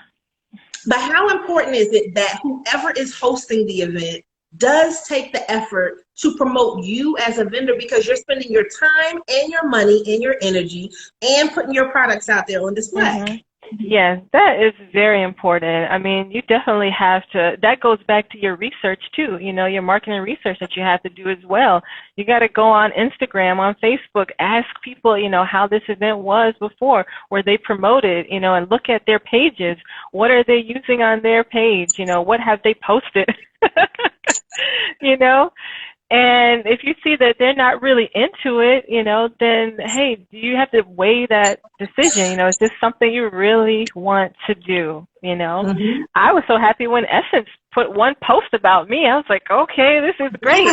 A: But how important is it that whoever is hosting the event does take the effort to promote you as a vendor because you're spending your time and your money and your energy and putting your products out there on display?
B: Mhm. Yes, that is very important. I mean, you definitely have to, that goes back to your research too, your marketing research that you have to do as well. You got to go on Instagram, on Facebook, ask people, how this event was before, where they promoted, and look at their pages. What are they using on their page? What have they posted? you know? And if you see that they're not really into it, then hey, do you have to weigh that decision? Is this something you really want to do?
A: Mm-hmm.
B: I was so happy when Essence put one post about me. I was like, okay, this is great.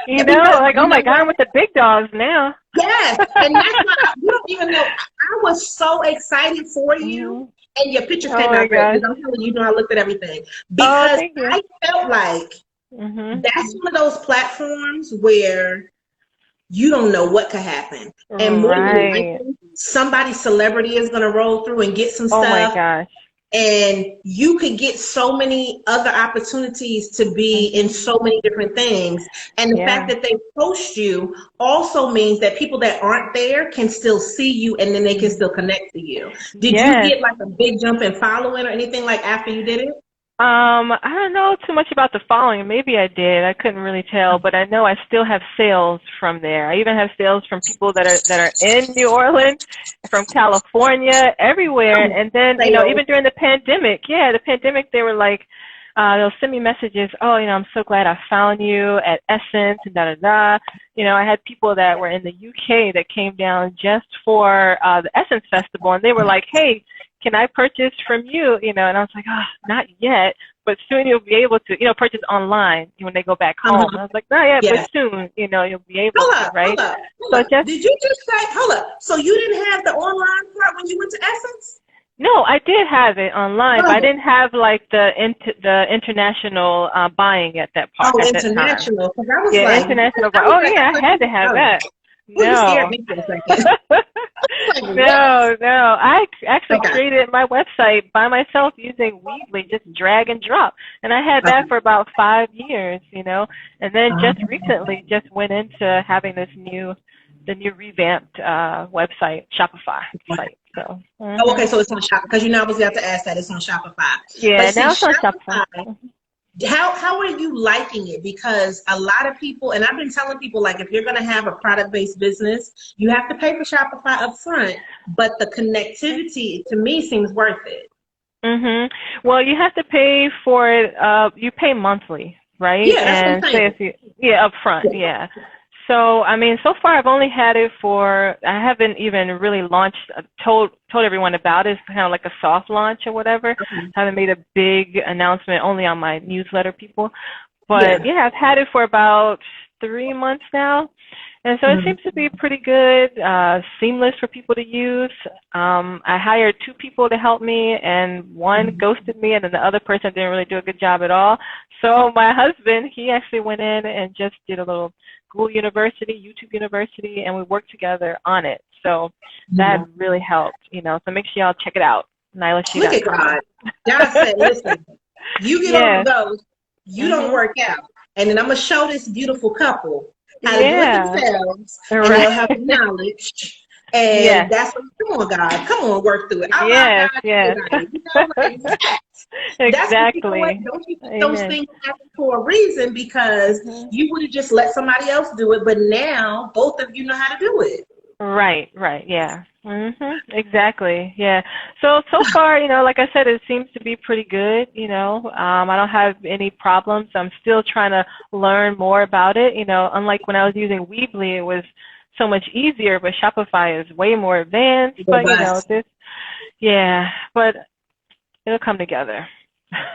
A: Yes, because
B: Like,
A: you
B: oh my
A: know
B: God, I'm
A: what?
B: with the big dogs now.
A: Yes, and that's why you don't even know. I was so excited for you,
B: Mhm.
A: and your pictures
B: Oh
A: came
B: my
A: out great
B: gosh.
A: because I'm telling you, I looked at everything
B: Oh,
A: because
B: thank you.
A: I felt like
B: Mhm.
A: that's one of those platforms where you don't know what could happen. And more than
B: Right.
A: likely, somebody celebrity is going to roll through and get some
B: Oh my
A: stuff.
B: gosh.
A: And you could get so many other opportunities to be in
B: Mhm.
A: so many different things. And the fact
B: Yeah.
A: that they post you also means that people that aren't there can still see you and then they can still connect to you. Did you
B: Yes.
A: get like a big jump in following or anything like after you did it?
B: I don't know too much about the following. Maybe I did. I couldn't really tell, but I know I still have sales from there. I even have sales from people that are in New Orleans, from California, everywhere. And then,
A: Sales.
B: even during the pandemic, they were like, they'll send me messages. Oh, I'm so glad I found you at Essence and da da da. I had people that were in the UK that came down just for the Essence Festival, and they were like, hey, can I purchase from you? And I was like, oh, not yet, but soon you'll be able to, purchase online when they go back home. And I was like, not yet, but
A: Yes.
B: soon, you'll be able to,
A: Hold
B: right?
A: up, hold
B: So
A: up.
B: just,
A: Did you just say, hold up, so you didn't have the online part when you went to Essence?
B: no, I did have it online, but I
A: Oh,
B: didn't have like the international buying at
A: oh,
B: at that time.
A: international. Because
B: Yeah, international buy. Oh yeah, I had to have
A: oh,
B: that.
A: well, you scared
B: No.
A: me for a second. Like, what?
B: No. I actually
A: Okay.
B: created my website by myself using Weebly, just drag and drop. And I had that
A: Okay.
B: for about 5 years, and then just recently just went into having the new revamped website, Shopify site. So,
A: Oh, okay, so it's on Shopify. Because I was about to ask that. It's on Shopify. But
B: yeah,
A: see,
B: now it's on Shopify.
A: Shopify, how are you liking it? Because a lot of people, and I've been telling people, like, if you're going to have a product-based business, you have to pay for Shopify up front, but the connectivity to me seems worth it.
B: Mhm. Well, you have to pay for it. You pay monthly, right?
A: Yeah, that's what I'm
B: And say
A: saying.
B: if you, yeah, upfront, yeah. So I mean, so far I've only had it for. I haven't even really launched. Told everyone about it. It's kind of like a soft launch or whatever. Haven't made a big announcement. Only on my newsletter, people. But
A: Yeah.
B: yeah, I've had it for about 3 months now. And so it
A: Mhm.
B: seems to be pretty good, seamless for people to use. I hired 2 people to help me, and one ghosted me, and then the other person didn't really do a good job at all. So my husband, he actually went in and just did a little Google University, YouTube University, and we worked together on it. So that
A: Mhm.
B: really helped, So make sure y'all check it out,
A: Look at
B: nylashe.com.
A: God. God said, listen, you get on
B: Yes.
A: those, you don't
B: Mhm.
A: work out. and then I'm going to show this beautiful couple how to do it
B: Yeah.
A: themselves, and
B: Right.
A: they'll have the knowledge. And
B: Yes.
A: that's what, come on, God, come on, work through it. Oh my
B: Yes.
A: God,
B: Yes.
A: you know, like, yes. That's what, you know what,
B: Exactly.
A: don't you think those
B: Amen.
A: things happen for a reason? Because
B: Mhm.
A: you would have just let somebody else do it, but now both of you know how to do it.
B: Right, right, yeah. Exactly. Yeah. So far, like I said, it seems to be pretty good, I don't have any problems. I'm still trying to learn more about it, unlike when I was using Weebly, it was so much easier, but Shopify is way more advanced, but
A: Robust.
B: but it'll come together.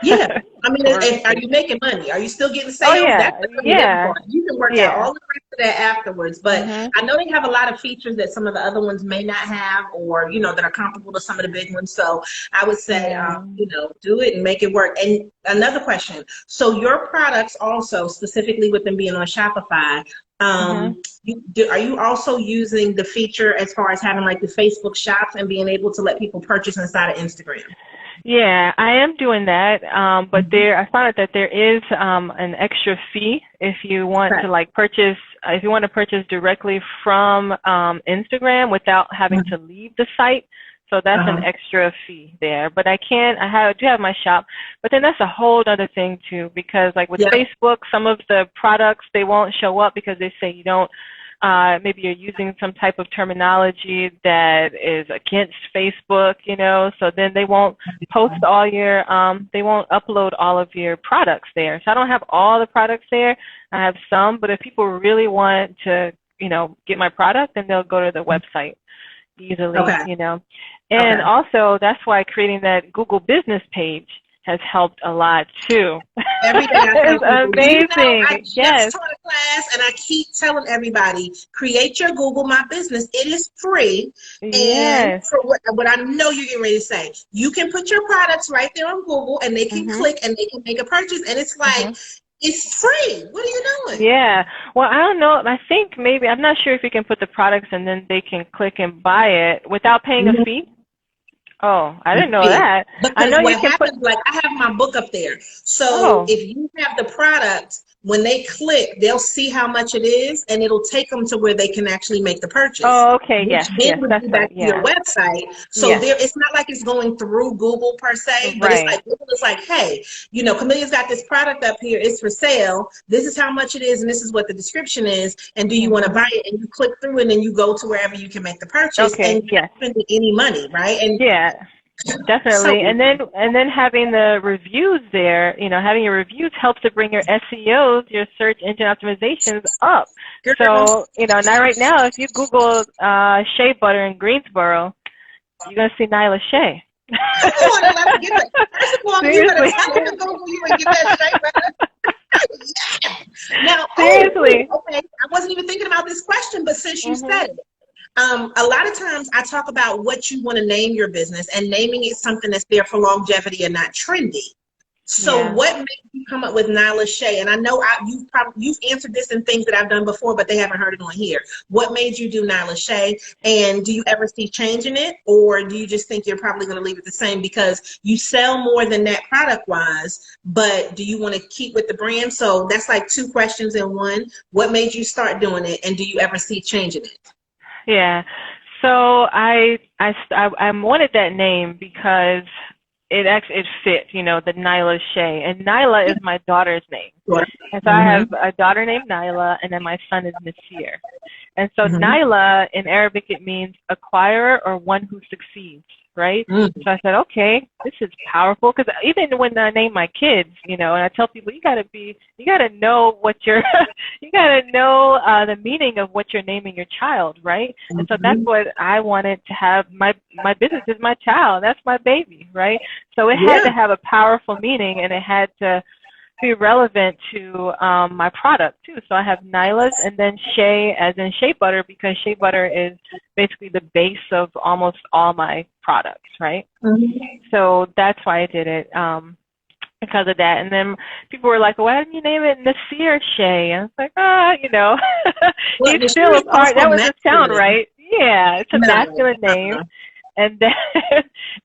A: Yeah. I mean,
B: We're gonna
A: are
B: see.
A: you making money? Are you still getting
B: Oh
A: sales? That's
B: yeah,
A: the important
B: yeah,
A: part. You can work out
B: yeah.
A: all the rest of that afterwards. But
B: Mhm.
A: I know they have a lot of features that some of the other ones may not have, or, that are comparable to some of the big ones. So I would say,
B: Yeah.
A: do it and make it work. And another question. So your products also, specifically with them being on Shopify,
B: Mhm.
A: are you also using the feature as far as having like the Facebook shops and being able to let people purchase inside of Instagram?
B: Yeah, I am doing that, but
A: Mhm.
B: I found out that there is an extra fee if you want
A: Okay.
B: to purchase, if you want to purchase directly from Instagram without having to leave the site. So that's an
A: Uh-huh.
B: extra fee there. But I do have my shop, but then that's a whole other thing too, because like with
A: Yeah.
B: Facebook, some of the products, they won't show up because they say you don't. Maybe you're using some type of terminology that is against Facebook, so then they won't they won't upload all of your products there. So I don't have all the products there. I have some, but if people really want to, get my product, then they'll go to the website easily,
A: Okay.
B: And
A: Okay.
B: also that's why creating that Google business page has helped a lot too.
A: Every day I tell
B: It's
A: people, I
B: amazing.
A: just
B: Yes.
A: taught a class and I keep telling everybody, create your Google My Business. It is free. And
B: Yes.
A: for what I know you're getting ready to say, you can put your products right there on Google and they can
B: Mhm.
A: click and they can make a purchase. And it's like,
B: Mhm.
A: it's free. What are you doing?
B: Yeah. Well, I don't know. I think maybe I'm not sure if you can put the products and then they can click and buy it without paying a fee. Oh, I didn't know
A: Fee.
B: that. I
A: Because
B: know you
A: what
B: can put.
A: happens, like I have my book up there. So
B: Oh.
A: if you have the product, when they click, they'll see how much it is and it'll take them to where they can actually make the purchase,
B: Oh, okay.
A: which
B: Yes.
A: then
B: Yes.
A: would
B: That's
A: be back
B: right.
A: to your
B: Yeah.
A: website. So
B: Yes.
A: there, it's not like it's going through Google per se, but it's
B: Right.
A: like Google is like, hey, Camilia's got this product up here. It's for sale. This is how much it is, and this is what the description is. And do you want to
B: Mhm.
A: buy it? And you click through it, and you go to wherever you can make the purchase, and
B: Okay.
A: you're not
B: Yes.
A: spending any money, right? And
B: Yeah.
A: so
B: Definitely. And then having the reviews there, having your reviews helps to bring your SEOs, your search engine optimizations up.
A: girl,
B: So, now right now, if you Google shea butter in Greensboro, you're gonna see Nyla Shea.
A: come on, let's get it. First of all, you better
B: Seriously.
A: tell them to Google you and get that straight, brother. Yes. Now,
B: Seriously.
A: okay. I wasn't even thinking about this question, but since you
B: Mhm.
A: said it, a lot of times I talk about what you want to name your business, and naming it something that's there for longevity and not trendy. So
B: Yeah.
A: what made you come up with Nyla Shea? And I know you've answered this in things that I've done before, but they haven't heard it on here. What made you do Nyla Shea? And do you ever see change in it? Or do you just think you're probably going to leave it the same because you sell more than that product wise, but do you want to keep with the brand? So that's like two questions in one. What made you start doing it? And do you ever see change in it?
B: Yeah. So I wanted that name because it fit, the Nyla Shea. And Nyla is my daughter's name.
A: Sure.
B: And so I have a daughter named Nyla, and then my son is Nasir. And so Nyla, in Arabic, it means acquirer or one who succeeds, right? So I said, okay, this is powerful. Because even when I name my kids, and I tell people, you got to know what you got to know the meaning of what you're naming your child, right? And so that's what I wanted to have. My business is my child. That's my baby, right? So it had to have a powerful meaning, and it had to be relevant to my product too. So I have Nyla's and then Shea as in shea butter, because shea butter is basically the base of almost all my products, right? So that's why I did it, because of that. And then people were like, why didn't you name it Nasir Shea? And I was like,
A: Well,
B: he's still a part. That would just sound
A: masculine.
B: right. Yeah, it's a masculine name. And then,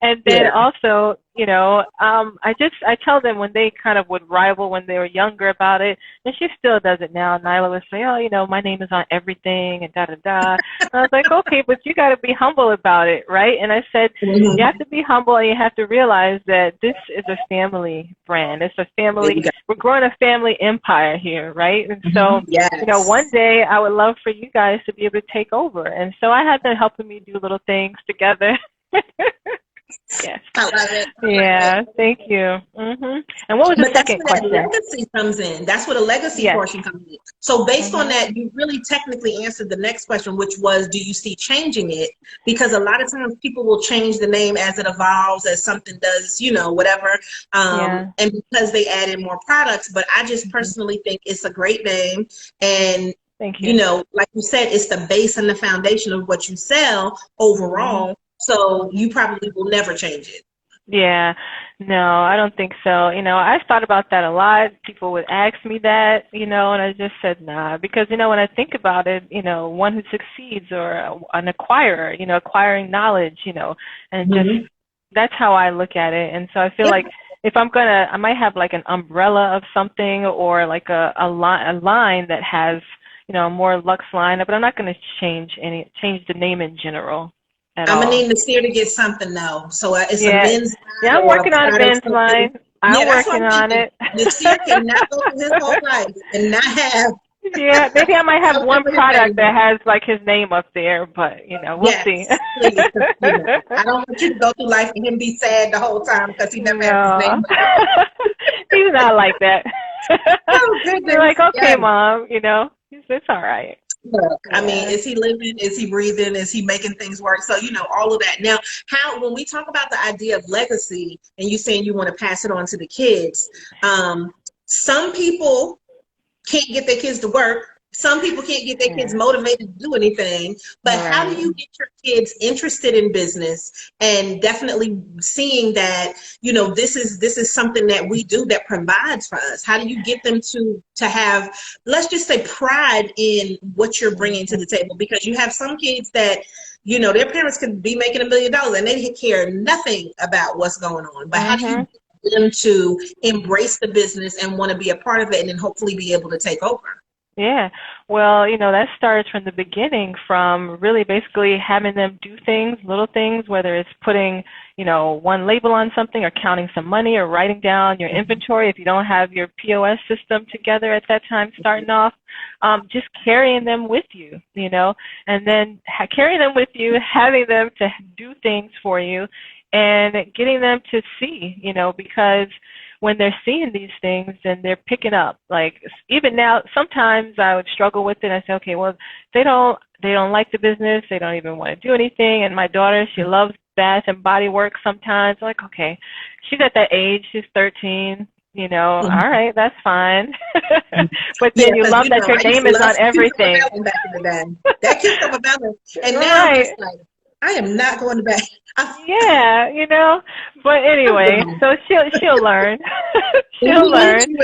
B: and then also, I tell them when they kind of would rival when they were younger about it, and she still does it now. Nyla would say, oh, my name is on everything and da da da. And I was like, okay, but you got to be humble about it, right? And I said, you have to be humble, and you have to realize that this is a family brand. It's a family. We're growing a family empire here, right? And so, one day I would love for you guys to be able to take over. And so I had them helping me do little things together. Yes.
A: I love it.
B: Yeah, thank you. And what was the second question?
A: That legacy comes in. That's where the legacy portion comes in. So based on that, you really technically answered the next question, which was, do you see changing it? Because a lot of times people will change the name as it evolves, as something does, whatever. And because they add in more products. But I just personally think it's a great name. And
B: thank you.
A: Like you said, it's the base and the foundation of what you sell overall. So you probably will never change it.
B: Yeah, no, I don't think so. I've thought about that a lot. People would ask me that, and I just said, nah, because, when I think about it, one who succeeds or an acquirer, acquiring knowledge, and just that's how I look at it. And so I feel like if I might have like an umbrella of something or like a line that has, a more luxe line, but I'm not going to change the name in general. I'm
A: gonna need Nasir to get something though. So it's a men's line.
B: Yeah, I'm working on a men's line. I'm working on it.
A: Nasir cannot go through his whole life and not have.
B: Yeah, maybe I might have one product that has like his name up there, but we'll see.
A: Please, I don't want you to go through life and him be sad the whole time because he never has his name.
B: He's not like that.
A: Oh goodness!
B: You're like, okay, Mom, it's all right.
A: Look, I mean, is he living? Is he breathing? Is he making things work? So, all of that. Now, when we talk about the idea of legacy and you saying you want to pass it on to the kids, some people can't get their kids to work. Some people can't get their kids motivated to do anything. But how do you get your kids interested in business and definitely seeing that, this is something that we do that provides for us? How do you get them to have, let's just say, pride in what you're bringing to the table? Because you have some kids that, their parents could be making $1 million and they care nothing about what's going on. But how do you get them to embrace the business and want to be a part of it and then hopefully be able to take over?
B: Yeah, well, that starts from the beginning, from really basically having them do things, little things, whether it's putting, one label on something or counting some money or writing down your inventory if you don't have your POS system together at that time starting off, just carrying them with you, and then carrying them with you, having them to do things for you and getting them to see, because when they're seeing these things and they're picking up, like even now, sometimes I would struggle with it. I say, okay, well, they don't like the business. They don't even want to do anything. And my daughter, she loves bath and body work sometimes. I'm like, okay, she's at that age. She's 13. All right, that's fine. But then you love that your name is on everything.
A: Back in the day. That keeps up a balance. And now I'm just like, I am not going to bed.
B: Yeah, but anyway, so she'll learn. She'll learn,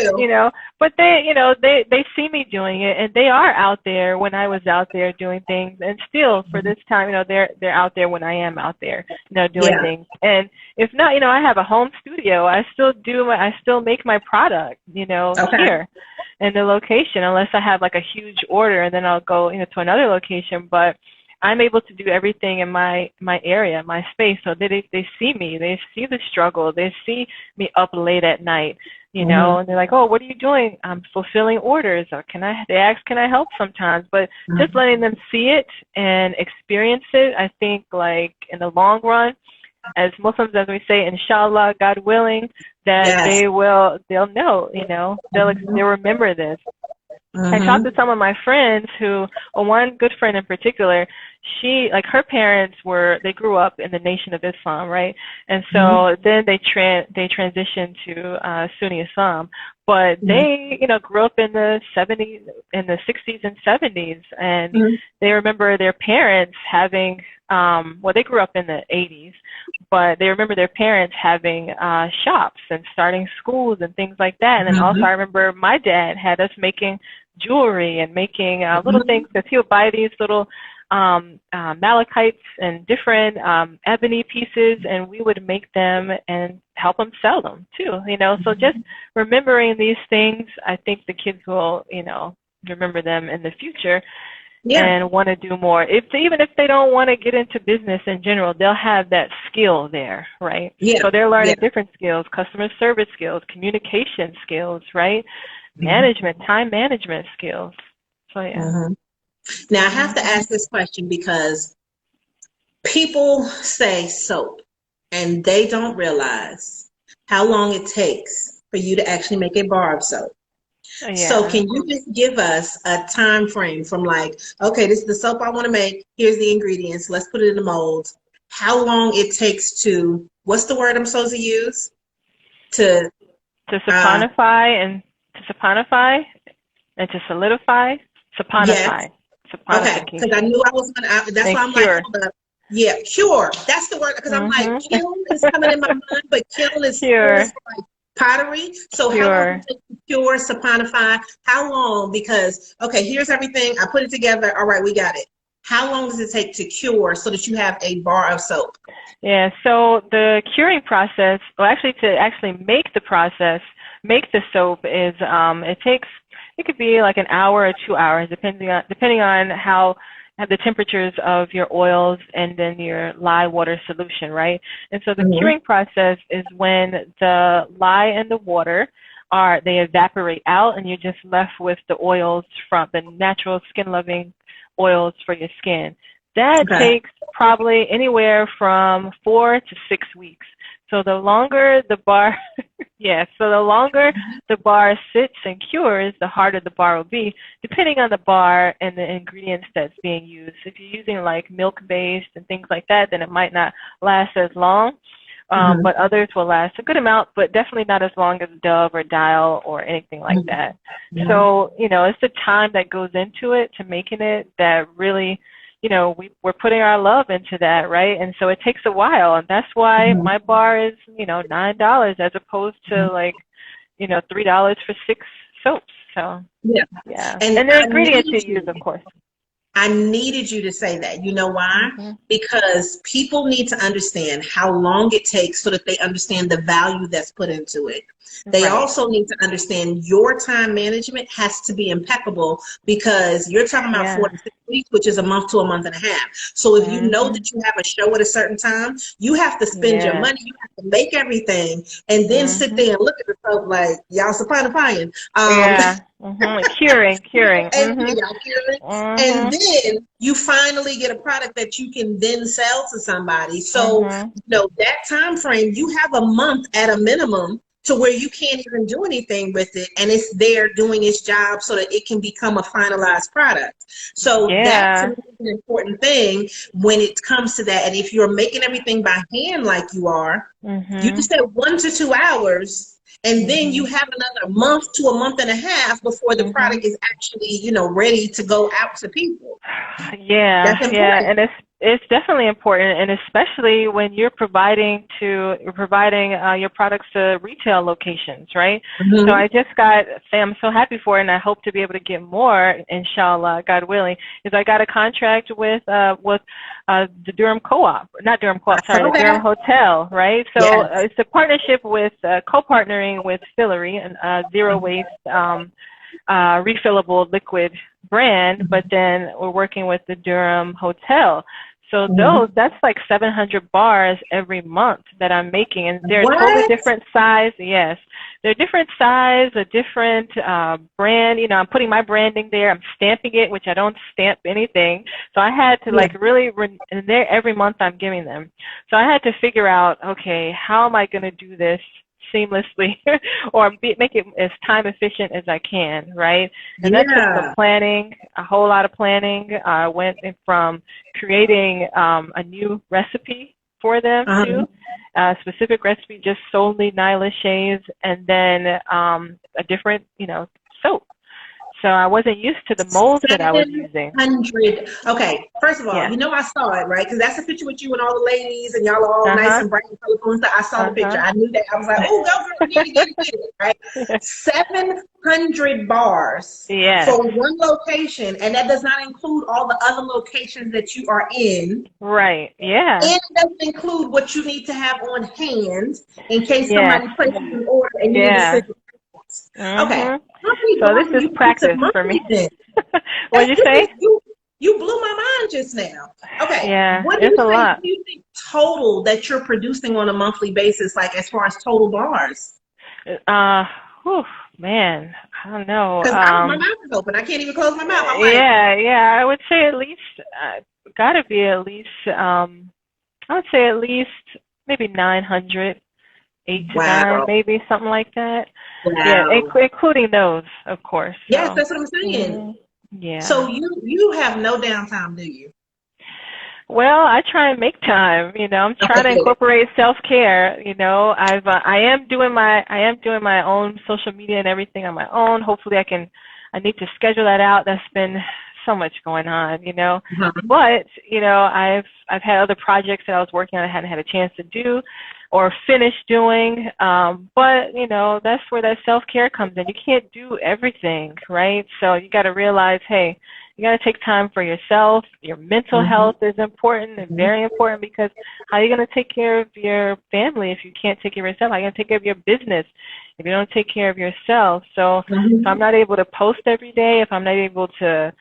B: but they see me doing it, and they are out there when I was out there doing things, and still for this time, they're out there when I am out there, doing things. And if not, I have a home studio. I still make my product, here in the location, unless I have like a huge order, and then I'll go, to another location, but I'm able to do everything in my area, my space, so they see me. They see the struggle. They see me up late at night, and they're like, oh, what are you doing? I'm fulfilling orders. Or they ask, can I help sometimes? But just letting them see it and experience it, I think, like, in the long run, as Muslims, as we say, inshallah, God willing, that they'll know, they'll remember this. I talked to some of my friends one good friend in particular, her parents they grew up in the Nation of Islam, right? And so then they transitioned to Sunni Islam, but they, grew up in the 60s and 70s, and they remember their parents having, they grew up in the 80s, but they remember their parents having shops and starting schools and things like that. And then also I remember my dad had us making jewelry and making little things, because he would buy these little malachites and different ebony pieces, and we would make them and help them sell them too. So just remembering these things, I think the kids will, remember them in the future. Yeah. And want to do more. Even if they don't want to get into business in general, they'll have that skill there, right? Yeah. So they're learning different skills, customer service skills, communication skills, right? Management, time management skills. So yeah.
C: Now I have to ask this question because people say soap and they don't realize how long it takes for you to actually make a bar of soap. Yeah. So can you just give us a time frame from like, okay, this is the soap I want to make. Here's the ingredients. Let's put it in the molds. How long it takes to, what's the word I'm supposed to use? To
B: saponify and to solidify. Saponify.
C: Yes. Okay, because I knew I was going to, that's why I'm cure. Like, cure. That's the word, because I'm like, kiln is coming in my mind, but kiln is cure. Like pottery. So how long does it take to cure, saponify? How long? Because, okay, here's everything. I put it together. All right, we got it. How long does it take to cure so that you have a bar of soap?
B: Yeah, so the curing process, to make the soap is, it could be like an hour or 2 hours, depending on how the temperatures of your oils and then your lye water solution, right? And so the curing process is when the lye and the water they evaporate out and you're just left with the oils from the natural skin-loving oils for your skin. That takes probably anywhere from 4 to 6 weeks. So the longer the bar, the bar sits and cures, the harder the bar will be, depending on the bar and the ingredients that's being used. If you're using like milk-based and things like that, then it might not last as long, but others will last a good amount, but definitely not as long as Dove or Dial or anything like that. So, it's the time that goes into it, to making it, that really, we're putting our love into that, right? And so it takes a while, and that's why my bar is, $9 as opposed to like, $3 for 6 soaps. So yeah. And the ingredients you use, of course.
C: I needed you to say that. You know why? Because people need to understand how long it takes so that they understand the value that's put into it. They also need to understand your time management has to be impeccable, because you're talking about 4 to 6 weeks, which is a month to a month and a half. So if you know that you have a show at a certain time, you have to spend your money, you have to make everything, and then sit there and look at the soap like, y'all saponifying.
B: Curing.
C: And then you finally get a product that you can then sell to somebody. So, that time frame, you have a month at a minimum to where you can't even do anything with it, and it's there doing its job so that it can become a finalized product. So that's an important thing when it comes to that. And if you're making everything by hand like you are, you just say 1 to 2 hours, and then you have another month to a month and a half before the product is actually, ready to go out to people.
B: And it's definitely important, and especially when you're providing your products to retail locations, right? So I'm so happy for it, and I hope to be able to get more, inshallah, God willing, is I got a contract with the Durham Co-op, not Durham Co-op, sorry, the Durham Hotel, right? So it's a partnership with, co-partnering with Fillery, and zero waste, refillable liquid brand, but then we're working with the Durham Hotel. So that's like 700 bars every month that I'm making, and they're totally different size. Yes, they're different size, a different brand. I'm putting my branding there. I'm stamping it, which I don't stamp anything. So I had to and there every month I'm giving them. So I had to figure out, okay, how am I going to do this seamlessly or make it as time efficient as I can, right? And that took some planning, a whole lot of planning. I went from creating a new recipe for them to a specific recipe just solely Nyla Shea's, and then a different, soap. So I wasn't used to the molds that I was using.
C: 700. Okay, first of all,
B: Yeah.
C: you know I saw it, right? Because that's a picture with you and all the ladies, and y'all are all nice and bright and colorful and stuff. I saw the picture. I knew that. I was like, oh, go, get it, right? 700 bars for one location, and that does not include all the other locations that you are in.
B: Right, yeah.
C: And it doesn't include what you need to have on hand in case somebody places an order and you need to send it. Okay.
B: So this is practice for me. What did you say?
C: You blew my mind just now. Okay.
B: Yeah,
C: what do you think total that you're producing on a monthly basis, like as far as total bars?
B: Man, I don't know.
C: Because my mouth is open. I can't even close my mouth. I'm like,
B: I would say at least, gotta be at least, I would say at least maybe 900, 8 to 9, maybe something like that.
C: Wow.
B: Yeah, including those, of course.
C: Yes, that's what I'm saying.
B: Yeah.
C: So you have no downtime, do you?
B: Well, I try and make time. I'm trying to incorporate self-care. I am doing my own social media and everything on my own. Hopefully, I need to schedule that out. That's been so much going on, But I've had other projects that I was working on I hadn't had a chance to do or finish doing. But that's where that self-care comes in. You can't do everything, right? So you got to realize, hey, you got to take time for yourself. Your mental health is important and very important, because how are you going to take care of your family if you can't take care of yourself? How are you going to take care of your business if you don't take care of yourself? So if I'm not able to post every day, if I'm not able to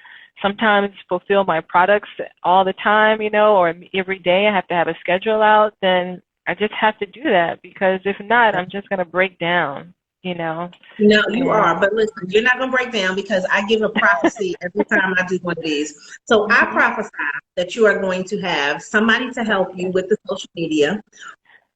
B: sometimes fulfill my products all the time, or every day I have to have a schedule out, then I just have to do that, because if not, I'm just going to break down. No,
C: you are. But listen, you're not going to break down, because I give a prophecy every time I do one of these. So I prophesy that you are going to have somebody to help you with the social media.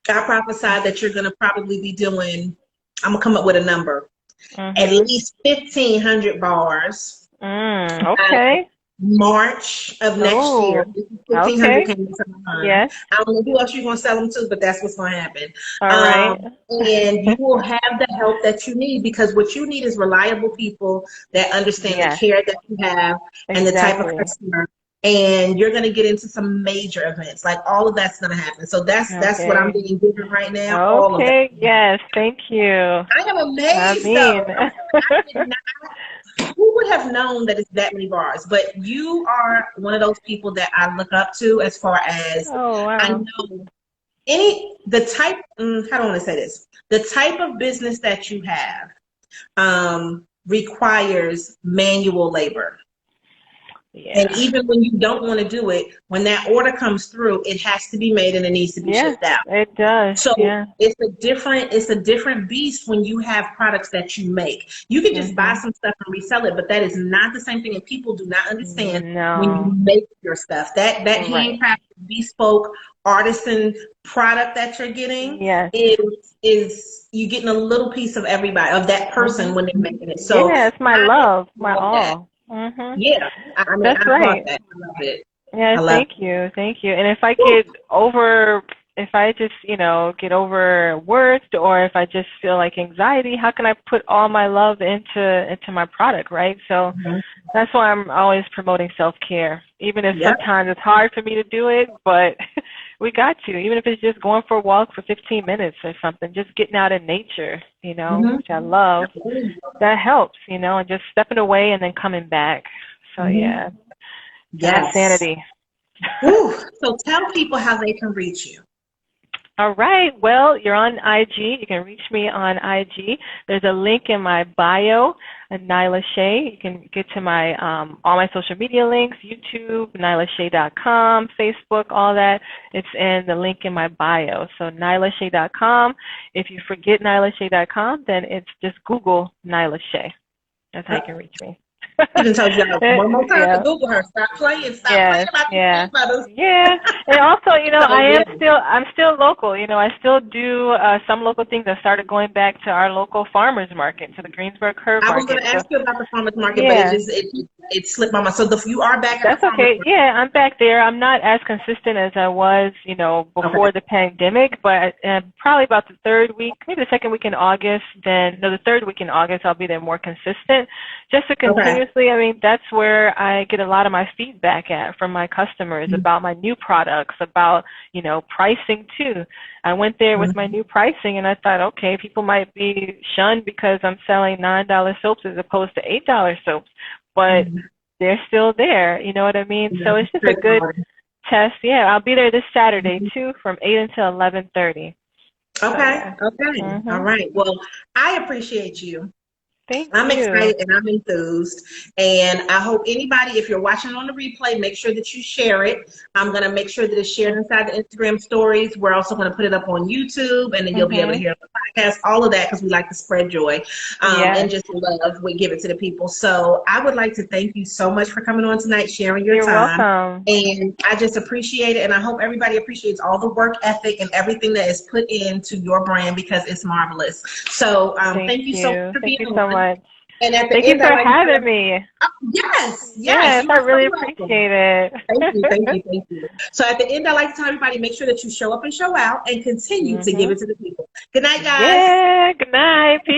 C: I prophesy that you're going to probably be doing, I'm going to come up with a number, at least 1,500 bars.
B: Okay.
C: March of next year. 1,500 came to my mind.
B: Yes.
C: I don't know who else you're going to sell them to, but that's what's going to happen.
B: All right.
C: And you will have the help that you need, because what you need is reliable people that understand the care that you have and the type of customer. And you're going to get into some major events. Like, all of that's going to happen. So that's what I'm being given right now.
B: Okay. Yes. Thank you.
C: I am amazed. Who would have known that it's that many bars? But you are one of those people that I look up to, as far as I know the type, how do I want to say this? The type of business that you have requires manual labor. Yeah. And even when you don't want to do it, when that order comes through, it has to be made and it needs to be shipped out.
B: It does.
C: So it's a different beast when you have products that you make. You can just buy some stuff and resell it, but that is not the same thing, and people do not understand when you make your stuff. That handcrafted, bespoke, artisan product that you're getting is you getting a little piece of everybody, of that person when they're making it. So
B: it's my love, my all.
C: Yeah, I mean,
B: that's right.
C: That. I love it.
B: Yeah, thank you. And if I just get overworked, or if I just feel like anxiety, how can I put all my love into my product, right? So that's why I'm always promoting self-care, even if sometimes it's hard for me to do it, but we got to, even if it's just going for a walk for 15 minutes or something, just getting out in nature, which I love. That helps, and just stepping away and then coming back. So sanity.
C: So tell people how they can reach you.
B: All right. Well, you're on IG. You can reach me on IG. There's a link in my bio, Nyla Shea. You can get to my all my social media links, YouTube, NylaShea.com, Facebook, all that. It's in the link in my bio. So NylaShea.com. If you forget NylaShea.com, then it's just Google Nyla Shea. That's how you can reach me.
C: I can tell you one more time to Google her. Stop playing. Stop playing about these
B: And also, I'm still local. I still do some local things. I started going back to our local farmers market, to the Greensburg Herb Market.
C: I was going to ask you about the farmers market, but it slipped my mind. So you are back at the
B: That's okay.
C: farmer's
B: Yeah, I'm back there. I'm not as consistent as I was, before the pandemic, but probably about the third week, maybe the second week in August, the third week in August, I'll be there more consistent. Just to continuously, that's where I get a lot of my feedback from my customers about my new products, about, pricing too. I went there with my new pricing and I thought, okay, people might be shunned because I'm selling $9 soaps as opposed to $8 soaps, but they're still there. You know what I mean? So it's just a good test. Yeah, I'll be there this Saturday too from 8 until 11:30.
C: Okay. All right. Well, I appreciate you. I'm excited and I'm enthused, and I hope anybody, if you're watching on the replay, make sure that you share it. I'm going to make sure that it's shared inside the Instagram stories. We're also going to put it up on YouTube, and then you'll be able to hear the podcast, all of that, because we like to spread joy and just love. We give it to the people. So I would like to thank you so much for coming on tonight, sharing your time.
B: Welcome.
C: And I just appreciate it, and I hope everybody appreciates all the work ethic and everything that is put into your brand, because it's marvelous. So thank you so much for being on. And at the
B: Thank you for having me.
C: Yes,
B: I really appreciate it.
C: Thank you. So at the end, I like to tell everybody, make sure that you show up and show out and continue to give it to the people. Good night, guys.
B: Yeah, good night. Peace.